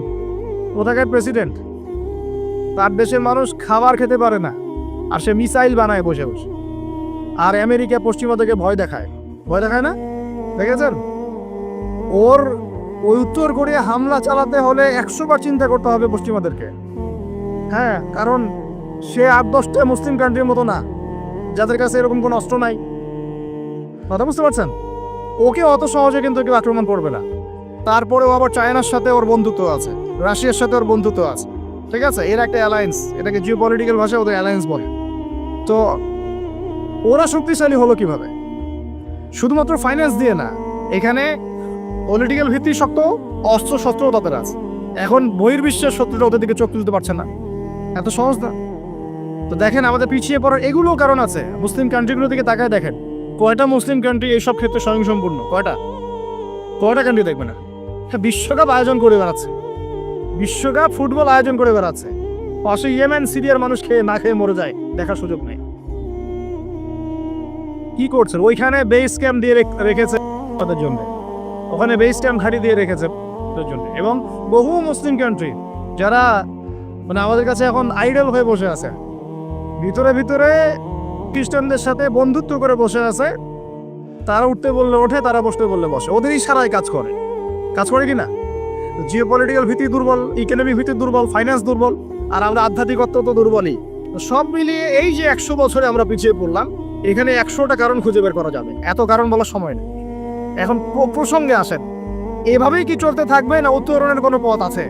কোথাকার প্রেসিডেন্ট। তার দেশের মানুষ খাবার খেতে পারে না, আর সে মিসাইল বানায় বসে বসে। আর আমেরিকা পশ্চিমা থেকে ভয় দেখায় না, দেখেছেন? ওই উত্তর কোরিয়া হামলা চালাতে হলে 100 বার চিন্তা করতে হবে পশ্চিমাদেরকে। হ্যাঁ, কারণ সে 8-10টা মুসলিম কান্ট্রির মতো না, যাদের কাছে এরকম কোনো অস্ত্র নাই। কথা বুঝতে পারছেন? ওকে অত সহজে কিন্তু কেউ আক্রমণ করবে না। তারপরেও আবার চায়নার সাথে ওর বন্ধুত্ব আছে, রাশিয়ার সাথে ওর বন্ধুত্ব আছে, ঠিক আছে? এর একটা অ্যালায়েন্স, এটাকে জিও পলিটিক্যাল ভাষায় ওদের অ্যালায়েন্স বলে। তো ওরা শক্তিশালী হলো কিভাবে? শুধুমাত্র ফাইন্যান্স দিয়ে না, এখানে পলিটিক্যাল ভিত্তি শক্ত, অস্ত্র শস্ত্রও তাদের আছে। এখন বহির্বিশ্বের শত্রুরা ওদের দিকে চোখ তুলতে পারছে না, এত সহজ না। তো দেখেন, আমাদের পিছিয়ে পড়ার এগুলো কারণ আছে। মুসলিম কান্ট্রিগুলোর দিকে তাকায় দেখেন, কয়টা মুসলিম কান্ট্রি এইসব ক্ষেত্রে স্বয়ংসম্পূর্ণ? কয়টা কান্ট্রি দেখবে না? বিশ্বকাপ আয়োজন করে বেড়াচ্ছে, বিশ্বকাপ ফুটবল আয়োজন করে বেড়াচ্ছে, পাশে ইয়েমেন সিরিয়ার মানুষ না খেয়ে মরে যায়, দেখার সুযোগ নেই। কি করছে? ওইখানে বেস ক্যাম্প দিয়ে রেখেছে তাদের জন্য, ওখানে বেস ক্যাম্প ঘাঁটি দিয়ে রেখেছে তাদের জন্য। এবং বহু মুসলিম কান্ট্রি যারা মানে আমাদের কাছে এখন আইডল হয়ে বসে আছে, ভিতরে ভিতরে খ্রিস্টানদের সাথে বন্ধুত্ব করে বসে আছে, তারা উঠতে বললে ওঠে, তারা বসতে বললে বসে, ওদের ইশারায় কাজ করে কিনা? জিও পলিটিক্যাল ভিত্তি দুর্বল, ইকোনমিক ভিত্তি দুর্বল, ফাইন্যান্স দুর্বল, আর আমরা আধ্যাত্মিকত্ব তো দুর্বলই। সব মিলিয়ে এই যে 100 বছরে আমরা পিছিয়ে পড়লাম, এখানে 100টা কারণ খুঁজে বের করা যাবে, এত কারণ বলার সময় নেই। এখন প্রসঙ্গে আসেন, এভাবেই কি চলতে থাকবে না উত্তরণের কোনো পথ আছে?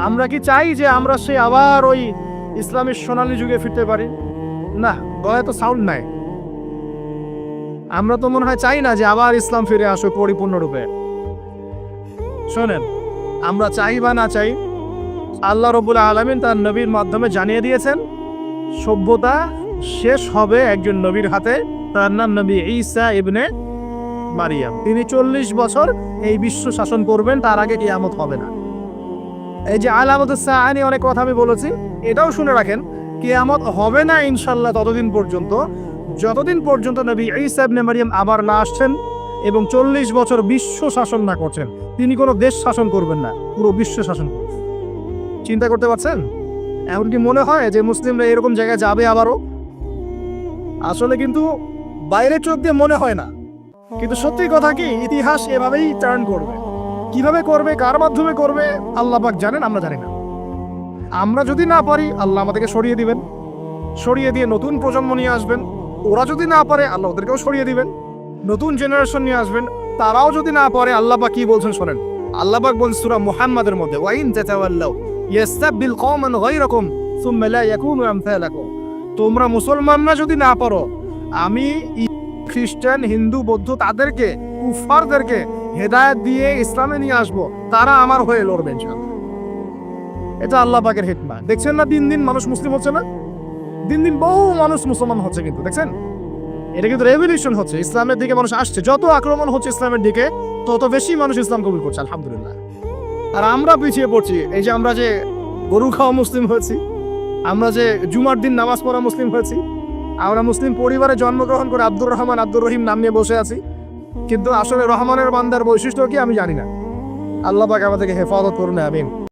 আমরা কি চাই যে আমরা সে আবার ওই ইসলামের সোনালী যুগে ফিরতে পারি? না, গলায় তো সাউন্ড নাই। আমরা তো মনে হয় চাই না যে আবার ইসলাম ফিরে আসুক পরিপূর্ণরূপে। শোনেন, আমরা চাই বা না চাই, আল্লাহ রাব্বুল আলামিন তার নবীর মাধ্যমে জানিয়ে দিয়েছেন সভ্যতা শেষ হবে একজন নবীর হাতে, তার নাম নবী ঈসা ইবনে মারিয়াম। তিনি 40 বছর এই বিশ্ব শাসন করবেন, তার আগে কিয়ামত হবে না। এই যে আলামত সাআ নিয়ে অনেক কথা আমি বলেছি, এটাও শুনে রাখেন, কিয়ামত হবে না ইনশাআল্লাহ ততদিন পর্যন্ত যতদিন পর্যন্ত নবী ঈসা ইবনে মারিয়াম আবার না আসছেন এবং 40 বছর বিশ্ব শাসন না করছেন। তিনি কোনো দেশ শাসন করবেন না, পুরো বিশ্ব শাসন করবেন। চিন্তা করতে পারছেন? এখন কি মনে হয় যে মুসলিমরা এরকম জায়গায় যাবে আবারও? আসলে কিন্তু বাইরে চোখ দিয়ে মনে হয় না, কিন্তু সত্যি কথা কি, ইতিহাস এভাবেই টার্ন করবে। কিভাবে করবে, কার মাধ্যমে করবে, আল্লাহ পাক জানেন, আমরা জানি না। আমরা যদি না পারি, আল্লাহ আমাদেরকে সরিয়ে দিবেন, সরিয়ে দিয়ে নতুন প্রজন্ম নিয়ে আসবেন। ওরা যদি না পারে, আল্লাহ ওদেরকেও সরিয়ে দিবেন, নতুন জেনারেশন নিয়ে আসবেন। তারাও যদি না পারে, আল্লাহ পাক কি বলছেন শোনেন। আল্লাহ পাক বলেন সূরা মুহাম্মাদের মধ্যে, ওয়াইন তাতাওয়াল্লাউ ইয়াস্তাবদিল কওমান গায়রাকুম সুম্মা লা ইয়াকুনু আমসালাকুম। তোমরা মুসলমানরা যদি না পারো, আমি খ্রিস্টান, হিন্দু, বৌদ্ধ তাদেরকে, কুফারদেরকে হেদায়েত দিয়ে ইসলামে নিয়ে আসবো, তারা আমার হয়ে লড়বে ইনশাআল্লাহ। এটা আল্লাহ পাকের হিকমা। দেখছেন না দিন দিন মানুষ মুসলিম হচ্ছে না, দিন দিন বহু মানুষ মুসলমান হচ্ছে, কিন্তু দেখছেন এটা কিন্তু রেভলিউশন হচ্ছে, ইসলামের দিকে মানুষ আসছে। যত আক্রমণ হচ্ছে ইসলামের দিকে, তত বেশি মানুষ ইসলাম কবুল করছে আলহামদুলিল্লাহ। আর আমরা পিছিয়ে পড়ছি। এই যে আমরা যে গরু খাওয়া মুসলিম হয়েছি, আমরা যে জুমার দিন নামাজ পড়া মুসলিম হয়েছি, আমরা মুসলিম পরিবারে জন্মগ্রহণ করে আব্দুর রহমান আব্দুর রহিম নাম নিয়ে বসে আছি, কিন্তু আসলে রহমানের বান্দার বৈশিষ্ট্য কি আমি জানি না। আল্লাহ পাক আমাদেরকে হেফাজত করুন, আমিন।